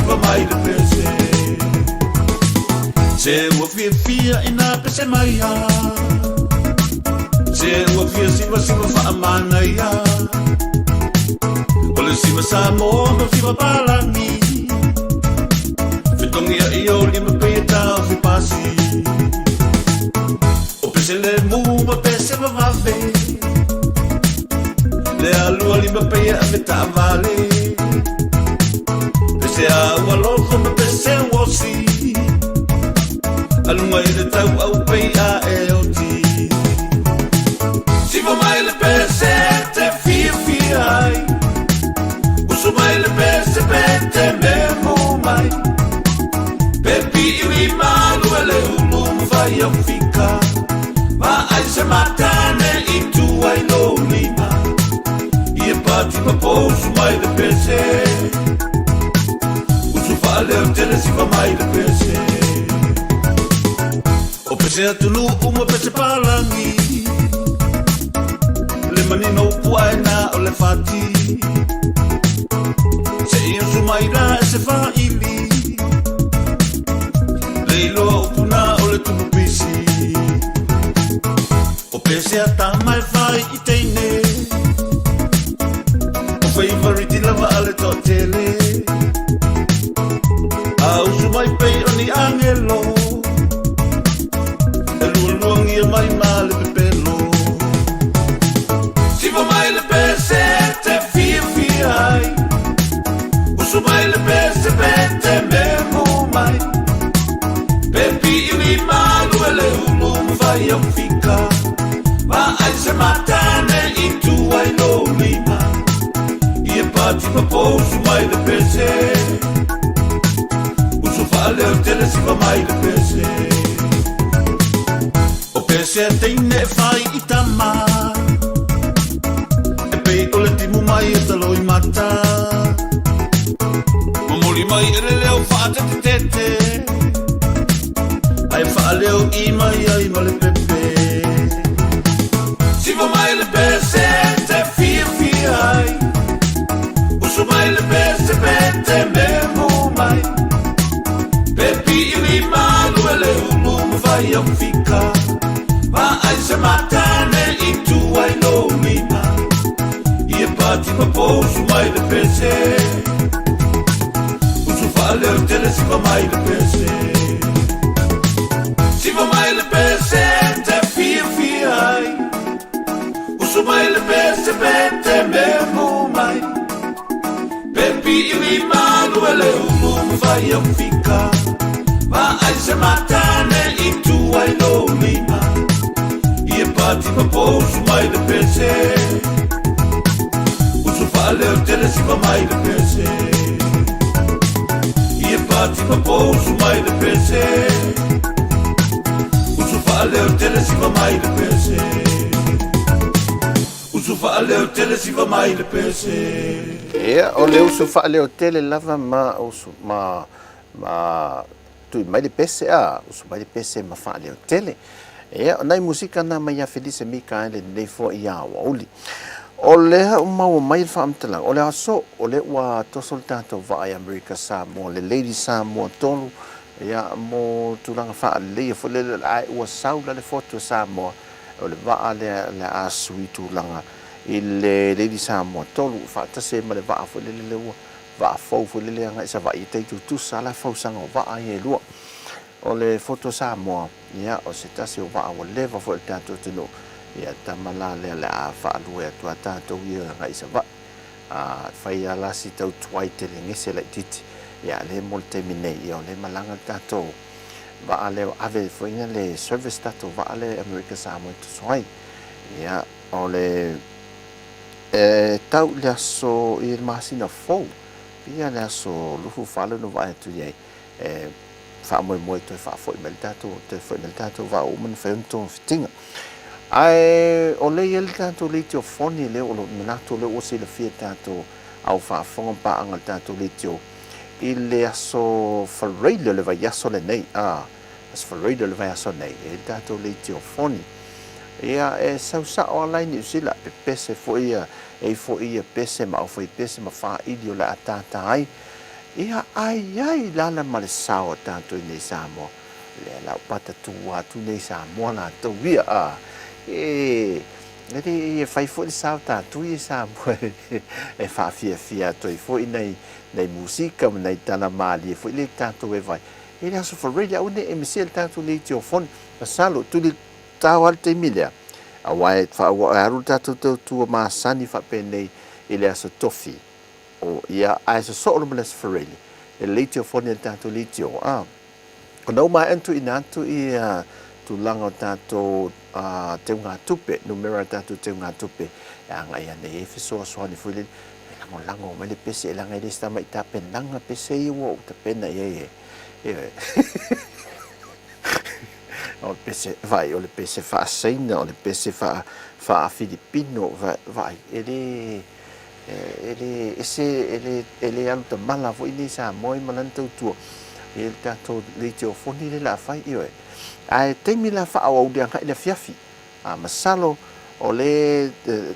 siva mai le pese Se ua fia ina pese mai a Se ua fia siva whaamana ia O le siva Samoa no siva Palangi Whitongia i o lima pei tau whi pasi O pese le mua pese wawave Le alua lima pei a me ta vale Pese a ua lofo ma pese wosi Alunga i le tau au pei a e o ti Siva mai le pese te fia ai Usu mai le pese pete me mo mai Pepi iwi malu e le ulu mvai au fika Ma ai se matane i tu ai lo lima I e pati ma pousu mai le pese Usu fale au tele siva mai le pese O pese atulu uma pese Palangi Le manino puai na o le fati Se i usu mai ra e se fa ili Leilo upuna o le tupu pisi O pese a tamai fai i teine O favorite lava ale totele A usu mai pei o ni angelo E luongi e mai male pepelo Siva mai le pese te fia ai Usu mai le pese pete me mo mai Pepi iwi malu e le ulu mvai au fika Ma ai se matane i tu ai lo lima I e pati ma pousu mai le pese Usu fale au tele siva mai le pese O pese a teine e fai i tama E pei o le timu mai e talo i mata Mamoli mai e le leo fata te tete Ai whaaleo i mai ai ma le pepe Siva mai le pese te fia ai Usu mai le pese pete me mo mai Pepi iwi malu e le ulu mvai au fika Ma ai se matane i tu ai lo lima I e pati ma pousu mai le pese Usu whaaleo tele siva mai le pese Siva mai le pese te fia ai Usu mai le pese pete me mo mai Pepi iwi malu e le ulu mvai au fika Ma ai se matane i tu ai lo lima I e pati ma pousu mai le pese Usu fale o tele siva mai le pese I e pati ma pousu mai le pese Usu fale o tele siva mai le pese Usu fale o tele siva mai le pese o le usu fale o tele lava ma usu ma tu mai le pese usu mai le pese ma fale o tele o nai musika na mai a Felice Mikaele nei fo ia wa uli o le mau mai le famtala o le aso o le wa tosol tato vai America Samoa le lady Samoa tolu ia mo tulanga fa le fo le ai ua saula le foto Samoa o le va le asui tulanga ile lady Samoa tolu fa tase ma le va fo le ua va fo le anga sa va i te tu sala fo sanga va ai lua o le foto Samoa ia o se tase o va o le va fo tato tino ia tamala le a fa lu e tu tato ia ngai sa va fai ala si tau tuai te le ngese la titi ia le molte mine ia le malanga tato va ale ave fo ina le service tato va ale America Samoa tu soai ia o le tau le so il masina fo ia le so lu fu falo no va tu ye fa mo to fa fo il tato te fo il tato va o men fento fitinga ai o le il tato le tio foni le o nato le o se le fie tato au fa fonga pa anga tato le tio il le aso farreile le vai aso le nei as farreile le vai aso nei il tato le tio foni ia sa online sila pe pese fo ia pese ma o foi pese ma fa idio la atata ai ia ai lala ma le sao tātou nei Samoa le lau pata tu atu nei Samoa la tau ia e fai fo le sao tātou i Samoa e whaafia toi fo i nei musika ma nei tana mali e fo i le tātou e vai e le aso wharere au ne e misia le tātou le te o fon masalo tu le tau al te milea a wai aru tātou tau tua maasani whapenei i le aso tofi o ia ai so lo mas farele e leite o fone tanto leite o ko no mai antu inantu i tu langa tanto te nga tupe numero tanto te nga tupe anga ia ne e so ni fule lango mai le pese langa ile sta mai ta penanga pese i wo ta pena ye o pese vai o le pese fa seina o le pese fa filipino vai ele anu ta mala fo ini sa moi malan Tautua ele tatou le te ofoni le la fai io ai te mila fa au dia ka ile fiafi masalo o le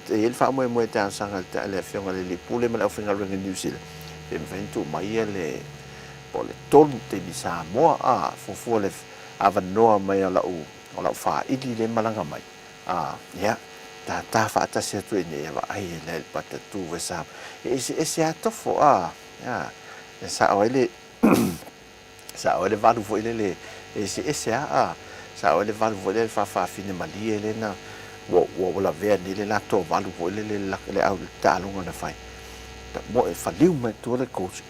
ele fa mo ta sanga le fionga le pule mala finga ring New Zealand e vento mai ele po le tonu te mi sa mo fo le avanoa mai ala o la fa ili le malanga mai ya ta fa ta se tu ne va ai le pata tu ve sa ese atofo ya sa ole sa ole valu vo le ese sa ole valu vo le fa fine mali ele na wo la ve ni le la to valu vo le au ta longa na fai ta mo e fa liu mai tu le coach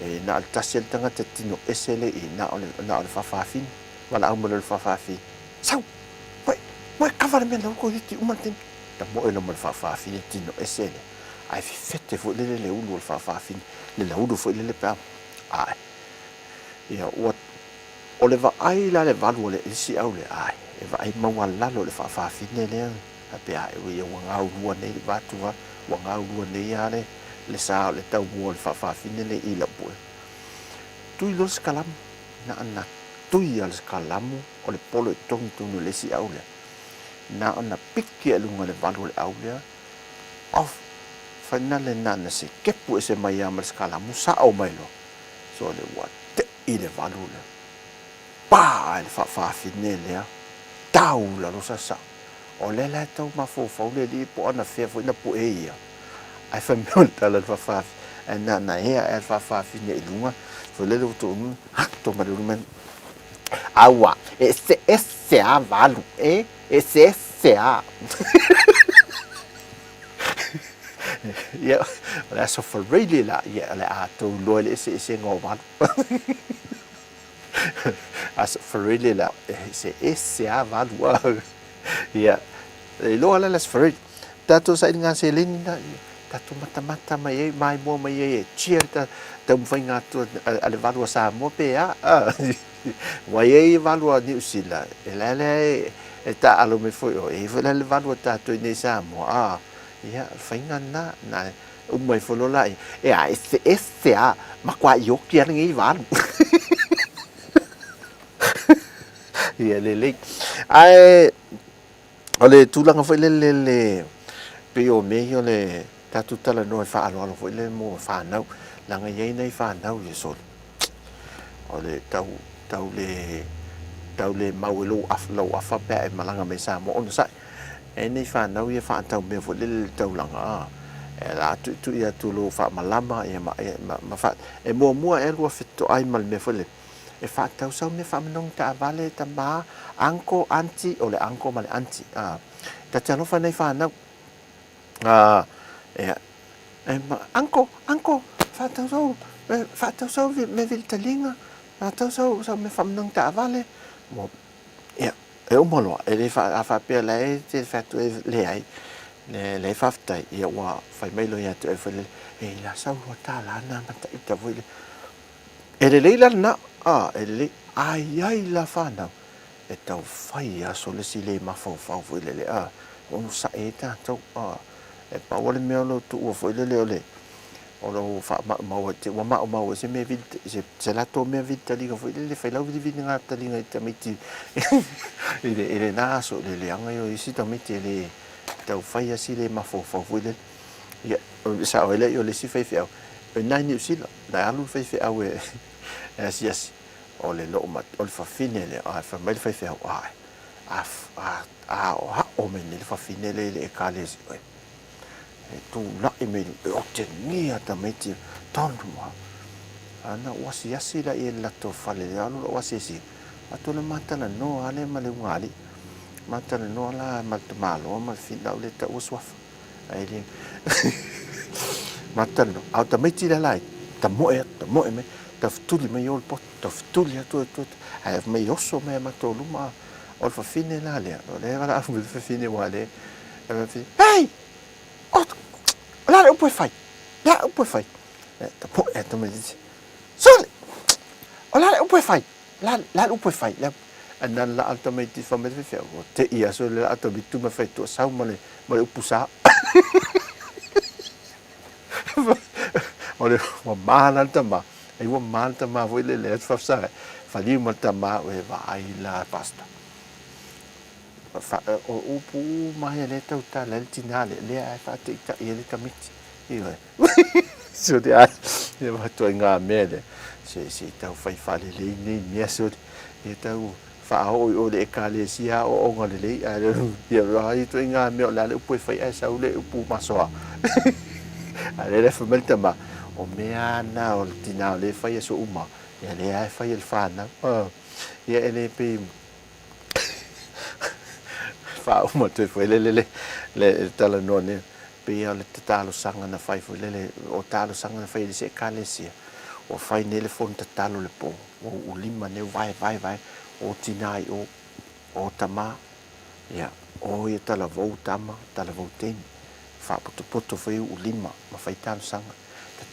e na ta se tanga te tino ese le na ole fa fine wala au mo le fa fine sau Moi cavale me lo ko ti uma tem ta mo elo mal fa fine tino esele ai fete fo le ulu fa fine le ulu fo le pa ai ia o le va ai la le valu le si au le ai e va ai ma wala lo le fa fine le a pe ai we o nga ulu ne va tu va o nga ulu ne ya le sa le tau mo le fa fine le i la po tu lo skalam na tu ia le skalamu o le polo tong tonu le si au le na ona piki e lunga le valu le aulea of finale na se kepu se mai ama skala musa o mai lo so le wa te i le valu le pa le fa fine le tau la lo sa o le la tau ma fo le di po ana fe fo na po e ia ai fa me ta la fa na e fa fine lunga so le to to ma lu men awa esse a valu esse a yeah that's for really la yeah la to loyal esse ngo valu as for really la esse a valu yeah lo la las for tato sa nga selinda tato mata mai mo mai cheer ta fai nga to ale valu sa mo pe Wai valu New Zealand ele ta alo me foi o e le valu ta to nei Samoa ia fainga na mai folo lai e esse ma qua yo kia ngi valu ia le ai ole tulanga foi le pe o me yo le ta tutala no fa alo foi le mo fa nau langa ye nei fa nau ye so ole tau le mauelo aflo afa pe malanga me sa mo on sa e nei fa nau ye fa tau me fo le tau langa e la tu ia tu lo fa malama e ma fa e mo e lo fito ai mal me fo le e fa tau sa me fa non ta vale ta ma anko anti o le anko male anti ta tano fa nei fa nau e ma anko fa tau sa me vil talinga tau sa me fam nang ta vale mo e o molo e le fa pe le te fa tu le ai le fa tai e wa fa mai lo ya tu e la sa wa ta la na ta ita voi e le la na e le ai la fa na e tau fai a so le si le ma fa voi le o sa e ta tau e pa wale me lo tu o foi le o lo fa ma te ma se me vit se la to me vit ali ko le fa la vit nga tali nga tamiti ile na so le anga yo isi tamiti le tau fai asi le ma fo le ya sa ole yo le si fai nai ni usila na alu fe au e yes o le lo mat o le fafine le a fa mai fe au o me le fafine le kalesi e tu la e me o te nia ta me ti tondu ma ana wasi yasi la e la to fale le alu wasi si atu le matala no ale ma le ngali matala no la ma te malo ma fina o le ta uswafa ai le matala no au ta me ti la lai ta moe me ta ftuli me yol pot ta ftuli atu ai me yoso me ma to luma o fa fine la le no le va afu fa fine wale hey la puoi fai ta moe ta me dice sole la puoi fai la puoi fai la anan la alta me ti fa me fe te ia so le ato bitu me fe to sa mo le upusa ole wa mana tama ai wa mana tama voi le fa sa fa li mo tama we va ai la pasta fa o upu mai le tau ta le tinale le ai fa te ta ile kamiti iwe so de ai e va to nga mele se tau fai fa le ni so e tau fa o le ekalesia o nga le ia ai to nga me la le upu fai ai sa le upu masoa ale fa meltama o mea na o tina le fai so uma ya le ai fai el fana ya ele pe fa uma te foi le tala no ne pe ale talo sanga na fai foi le o talo sanga na fai se kalesia o fai nele fonta talo le po o lima ne vai o tina o tama ya o ye tala vo tama tala vo ten fa poto foi o lima ma fai talo sanga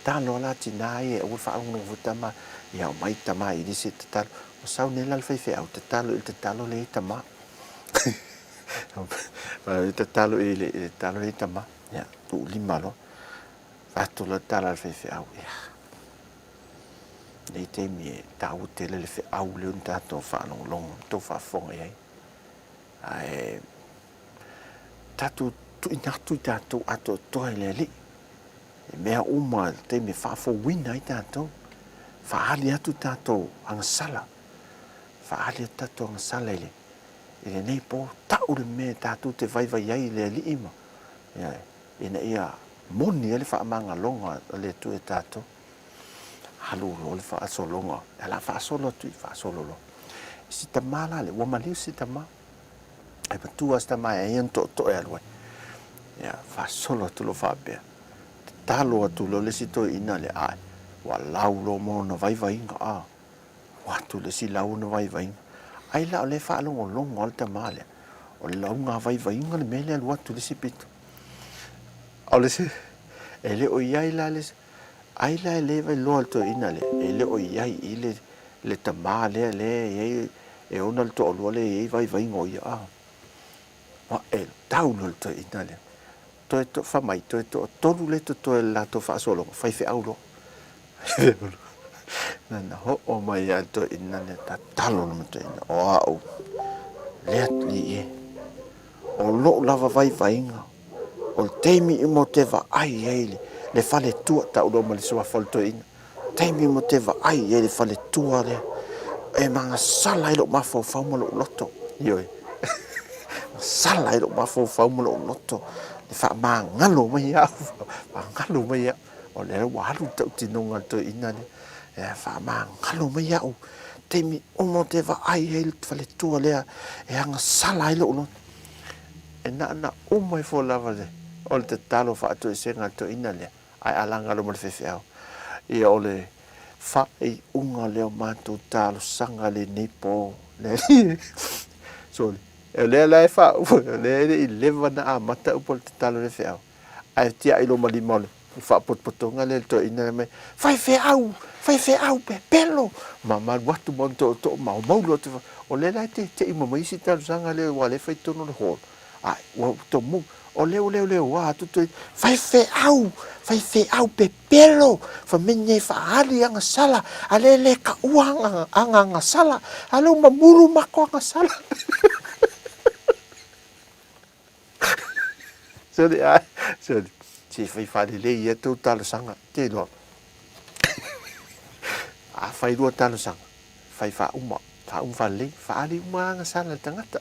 talo la tina e o fa un no tama ya mai tama i dise talo o sau ne la fai fe au talo le tama talo e talo le tama ya tu lima lo fa to la tala fai fe au ya nei te mi tau te le fe au le un tato fa no long to fa fo ai tatu tu inatu tato ato to le li mea uma te me fa fo wina i tato fa ali atu tato ang sala fa ali tato ang sala ile nei po tau le me tato te vai ai le li ima ya ina ia moni ele fa manga longa le tu e tato halu lo le fa solonga ala fa solo tu fa solo lo si ta mala le wa mali si ta ma e pa tu asta mai e ento to e alwe ya fa solo tu lo fa be talo atu lo le sito ina le ai wa lau lo mo na vai nga wa tu le si lau na vai ai la le fa lo longo alta male o lau nga vai nga le mele al watu le sipito o le si ele o yai la le ai la le vai lo alto ina le ele o yai ile le tamale le e ona to lo le vai ngo ya wa el tau lo to ina le to fa mai to lu le to la to fa solo fai fe aulo na ho o mai alto ina le talo no to ina o le li e o lo lava vai nga o temi I mo te va ai ele le fale tua ta ulo ma le so falto ina temi mo te va ai ele fale tua le e manga sala ilo ma fo fa mo lo lotto yo sala ilo ma fo fa mo lo lotto fa mangalo mai ya mangalo mai ya o le walu tau tinonga to ina le fa mangalo mai ya o temi o mo te va ai ele fale tua le e anga sala ilo no e na o mai fo lava le o te talo fa to senga to ina le ai alanga lo mo fefeo e o le fa e unga le ma to talo sanga le nipo le so le la fa le leva na mata upol te talo le feo ai tia ilo mali mole fa potonga le to ina me fai fe au pe pelo mama watu monto to ma lo o le la te mo mai si talo sanga le wale fai to no le hol ai o to mu o le wa tu fai fe au pe pelo fa menye fa ali anga sala ale le ka uanga anga sala alo mamuru mako anga sala so si fai le ia tu talo sanga te lo fai rua talo sang fai fa uma fa le fa ali uma nga sala tangata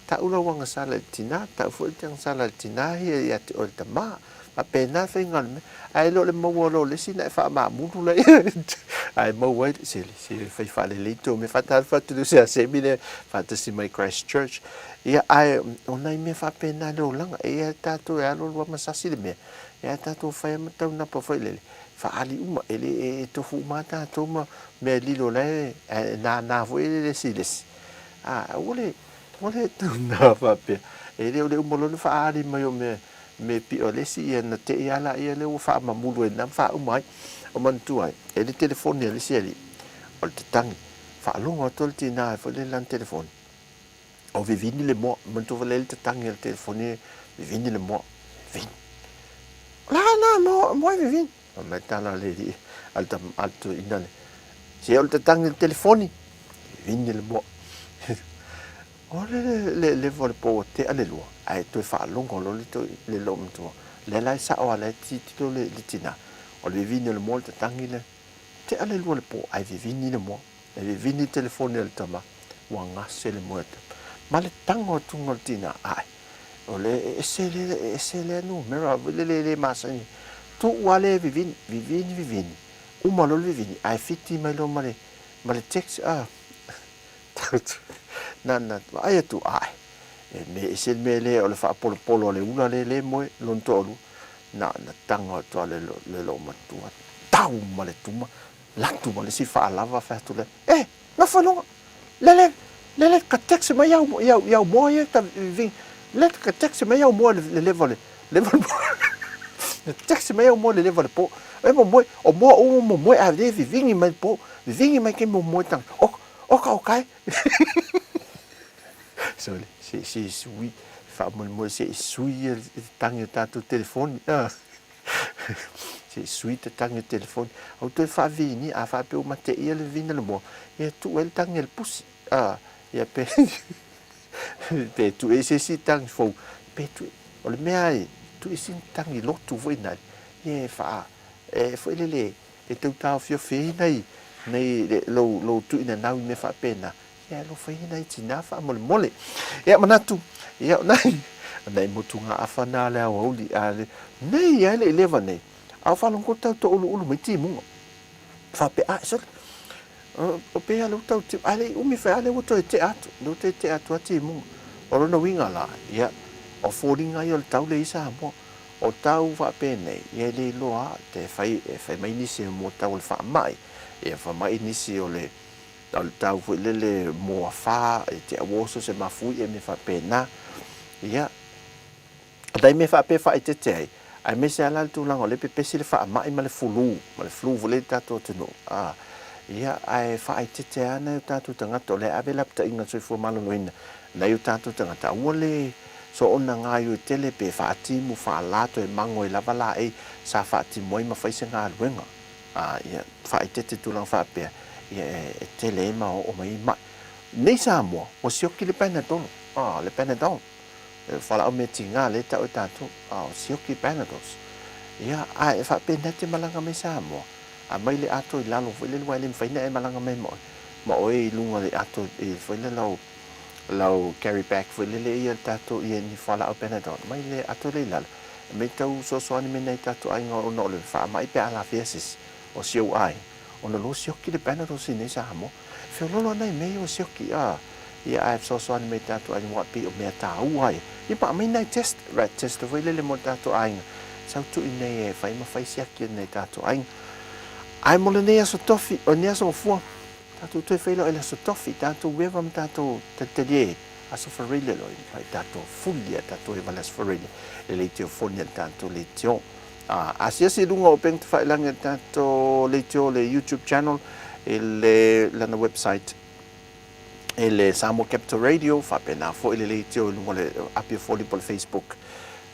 ta ula wanga sala tina ta fu tang sala tina ia te o te ma a pena fai ngal me ai lo le mo lo le sina fa ma mu le ai mo wai se fai fa le to me fa ta fa tu se mine fa te si mai Christchurch ia ai onai me fa pena lo langa ia ta to ya lo wa masasi le me ia ta to fa ma tau na po fa le fa ali uma ele to fu mata to ma me lilo le na vo ele siles ole tu na fa pe ele ole mo lo fa ali ma yo me pi ole si ia na te ia la ia le fa ma mulu na fa umai o man tu ai ele telefone ele si ele o te tangi fa lungo tol ti na fa le lan telefone o vivini le mo man tu le te tangi le telefone vivini le mo vin la mo vivini o me tala le di alto inale si o te tangi le telefone vivini le mo o le vole po te ale lua ai to fa longo lo le lo mto le la sa o le ti to le tina o le vini le mo te tangi le te ale lua le po ai vini le mo e vini telefone le tama wa ngase le mo ma le tango tu ngol tina ai o le esele no mera le masani tu wale vivini uma lo vivini ai fiti mai lo male text na ai tu ai me se me le o le fa polo le una le mo lon tolu na tango to le lo matua tau male tuma la tu male si fa lava fa tu le na fa longa le ka text ma ya mo ya ta vin le ka text ma ya mo le level le text ma ya mo le level po mo a de vin mai po vin mai ke mo tang okay sorry c'est sui fa mo c'est sui tang ta tu téléphone c'est sui tang téléphone au te fa vini a fa pe o mate ia le vini le mo e tu el tang el pus ia pe pe tu e si tang fo pe tu o le mea tu e sin tang i lotu vo ina e fa fo le e tu ta fio fe nei lo tu ina na me fa pena ya lo fai nei tina fa mole ya manatu ya nei motunga afana le o li ale nei ya le leva nei a fa long kota to ulu mai ti mu fa pe so o pe alo tau ti ale umi fa ale o to te atu ti mu o no winga la ya o foringa yo tau le isa mo o tau fa pe nei ya le loa te fai mai ni se mo tau fa mai e fa mai ni se o le tau fu le mo fa e te awoso se mafu e me fa pena ia dai me fa pe fa te ai me se ala tu lango le pe se le fa mai ma le flu vole tato tino ia ai fa te ana tato tanga to le ave la pta inga so fu malo noina na yu tato tanga ta wole so ona nga yu tele pe fa ti mu fa lato e mango e lava la e sa fa ti moi ma fa se nga luenga ia fa te tu lang fa pe te le ma o mai ma nei Samoa o sioki le panadol le panadol fala o metinga le ta o tatu o sioki panadols ia ai fa pena te malanga me Samoa a mai le ato i lalo foi le wai le faina e malanga me mo ma o e lunga le ato e foi le lau carry back foi le ia tatu ia ni fala o panadol mai le ato le lalo me tau so ani me nei tatu ai ngo no le fa mai pe ala fiesis o sio ai ona lo sioki le panadol si nei Samoa fe lolo nei me o sioki ia ai so ani me tatu ai mo pi o me tau ai i pa mai nei test foi le mo tatu ai sau tu nei fai ma fai siaki nei tatu ai mo le nei so tofi o nei so fu tatu tu fai lo ele so tofi tatu weva tatu te aso farile lo fai tatu fulia tatu e valas farile le tio fonia tatu le tio asia si lunga open fai langa tatu le tio le YouTube channel la website le Samoa Capital Radio fa pena fo le tio lunga le api foli por Facebook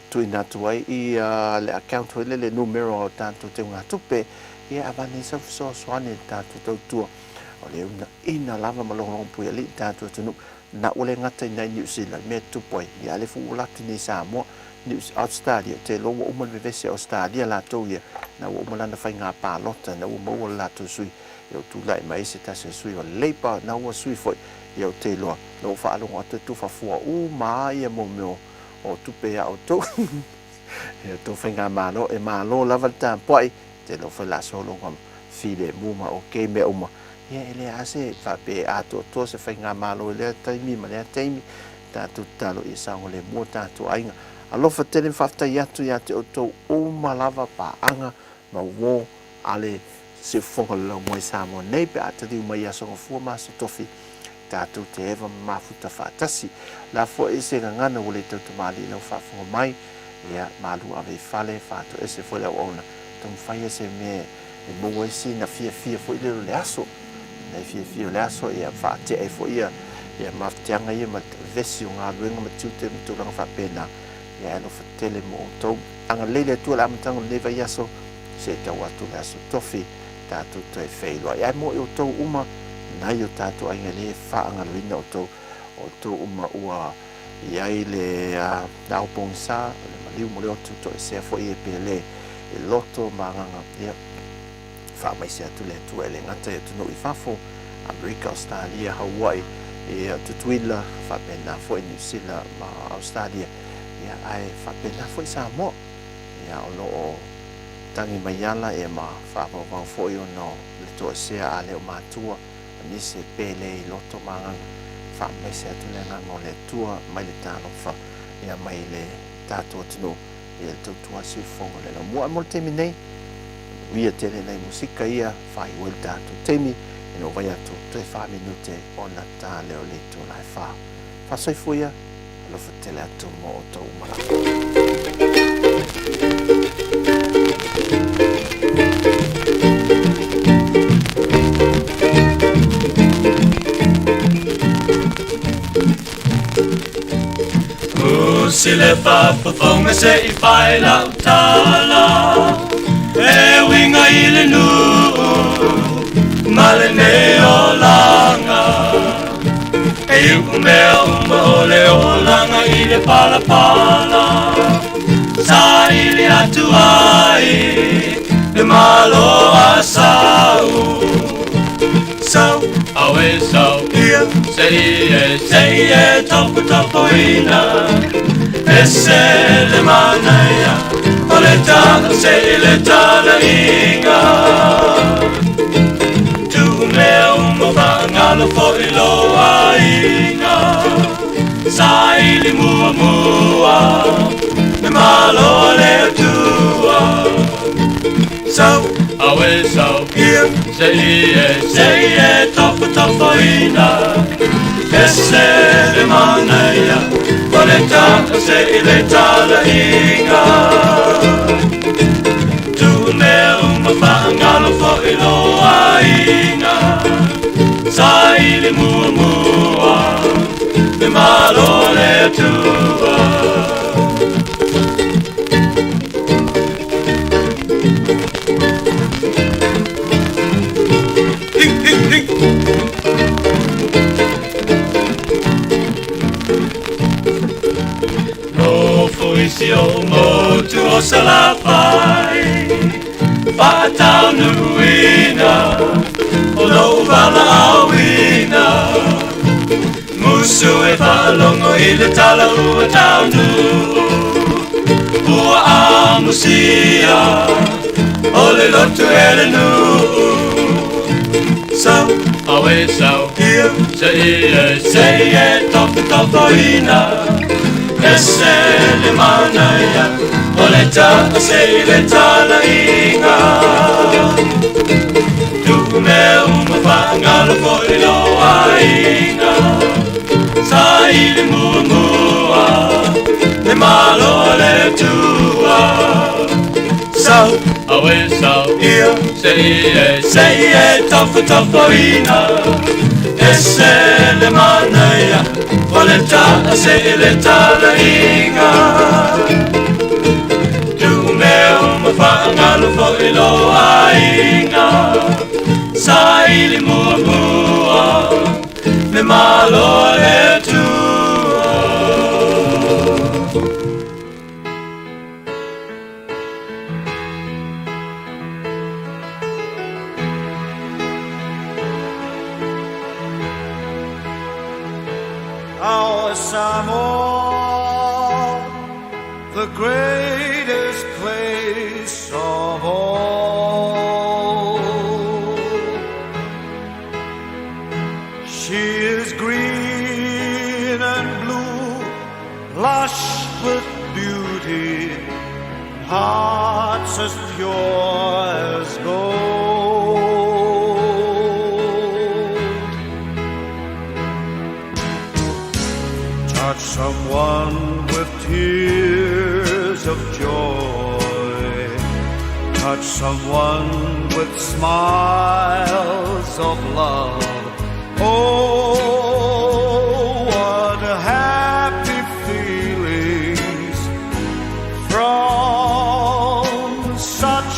tu ina tu ai le account le numero tanto te una tupe e avane so swani tanto Tautua o le una ina lava malong pu le tanto tu na ole ngata nei New Zealand me tu poi ya le fu lati ni Samoa New Australia te lo o mo vese Australia la to ia na o mo lana fai nga pa lota na o mo la to sui yo tu lai mai se ta se sui o leipa na ua sui foi yo te loa no fa lo atu tu fa fua ma ia mo mo o tu pe a o to yo to fenga malo e malo lava ta poi te lo fa la solo com file muma o ke me uma ia ele ase fa pe a to se fenga malo le taimi ma le taimi ta tu talo i sa le mo ta tu ainga alo fa tele fa ta ya te o to lava pa anga ma wo ale se fonga lo mo sa mo nei pe ata di mai aso fu ma so tofi ta tu te eva ma futa fa tasi la fo ese ngana wo le to mali lo fa fo mai ia malu ave fale fa to ese fo la ona tom fai ese me e mo ese na fia fo le aso na fia le aso ia fa te e fo ia ma tianga ia ma vesi nga luenga ma tute to lang fa pena ia no fa tele mo to anga lele tu la mtang le va yaso se ta watu la so tofi ta tu te feilo ia mo yo to uma na yo ta to anga le fa anga luina o to uma ua ia ile da ponsa le maliu mo le to se fo ia pele e loto manganga ia fa mai se tu le tu ele ngata tu no i fa fo America, Australia, Hawaii e tutuila fa pena fo New Zealand ma Australia ia ai fa pena fo Samoa ia o lo tangi mayala e ma fa va fo yo no le to se ale o matua ni se pele loto manga fa me se tu le nga le tua mai le tano fa ia mai le tato tino e to tua se fo le mo mo terminei via tele na musica ia fa i welta to temi e no vai atu 3 minute ona ta leo le to lai fa sai fuia lo fatele atu mo to mala si le papa fonga se I fai la tala e winga ile nu male ne olanga e uma ole olanga ile pala sa ile atuai le malo asau so always so here say it topo ina esse le manaya ole tana se le tana inga tu me mangalo fo ilo ainga sai li mua me malo le tua so always so here say it topo ina esse le manaya ole tana se le tana inga tu me mangalo fo ilo ainga sai li mua me malo le tua no fuisi o mo tu o salapai fa tau nuina o lo vala awina musu e falongo I le tala ua tau nu ua amusia o le lotu ele nu so always so here say it topo ina esse le manaya o le tala se le tala inga tu me fangalo fo ilo ainga sai le mua le malo le tua so always so here say it topo ina esse le manaya o le tala se le tala inga tu me fangalo fo ilo ainga sai li mua me malo le tua Samoa, the greatest place of all. She is green and blue, lush with beauty, hearts as pure as gold. Touch someone with tears of joy, touch someone with smiles of love. Oh, what happy feelings from such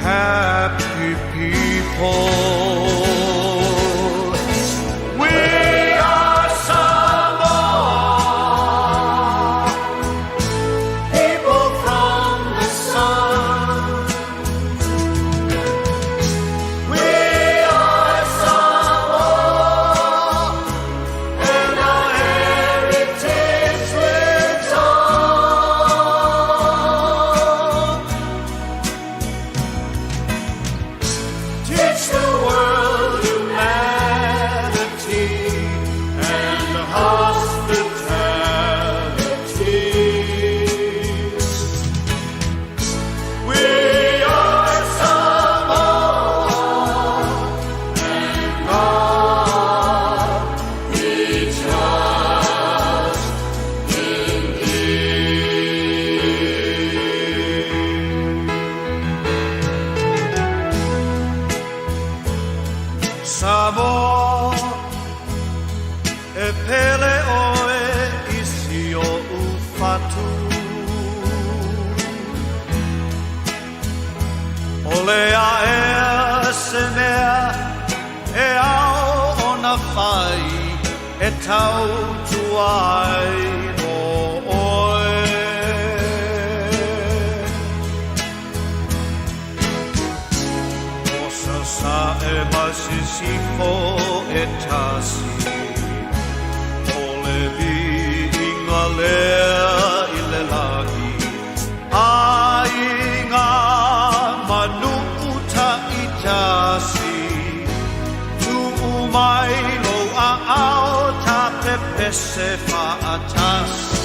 happy people. We are Samoa, people from the sun. We are Samoa, and our heritage lives on. Teach the world humanity and hospitality. We are Samoa, and God we trust indeed. Samoa, e pele oe isi o ufatu. Ole a e se mea e ao o na whai e Tautua ai o oe. Osa sa e masisifo e tasi, ole vi inga lea i le lagi, a inga manu uta i tasi, tu umai lo a ao ta pepe se fa atasi.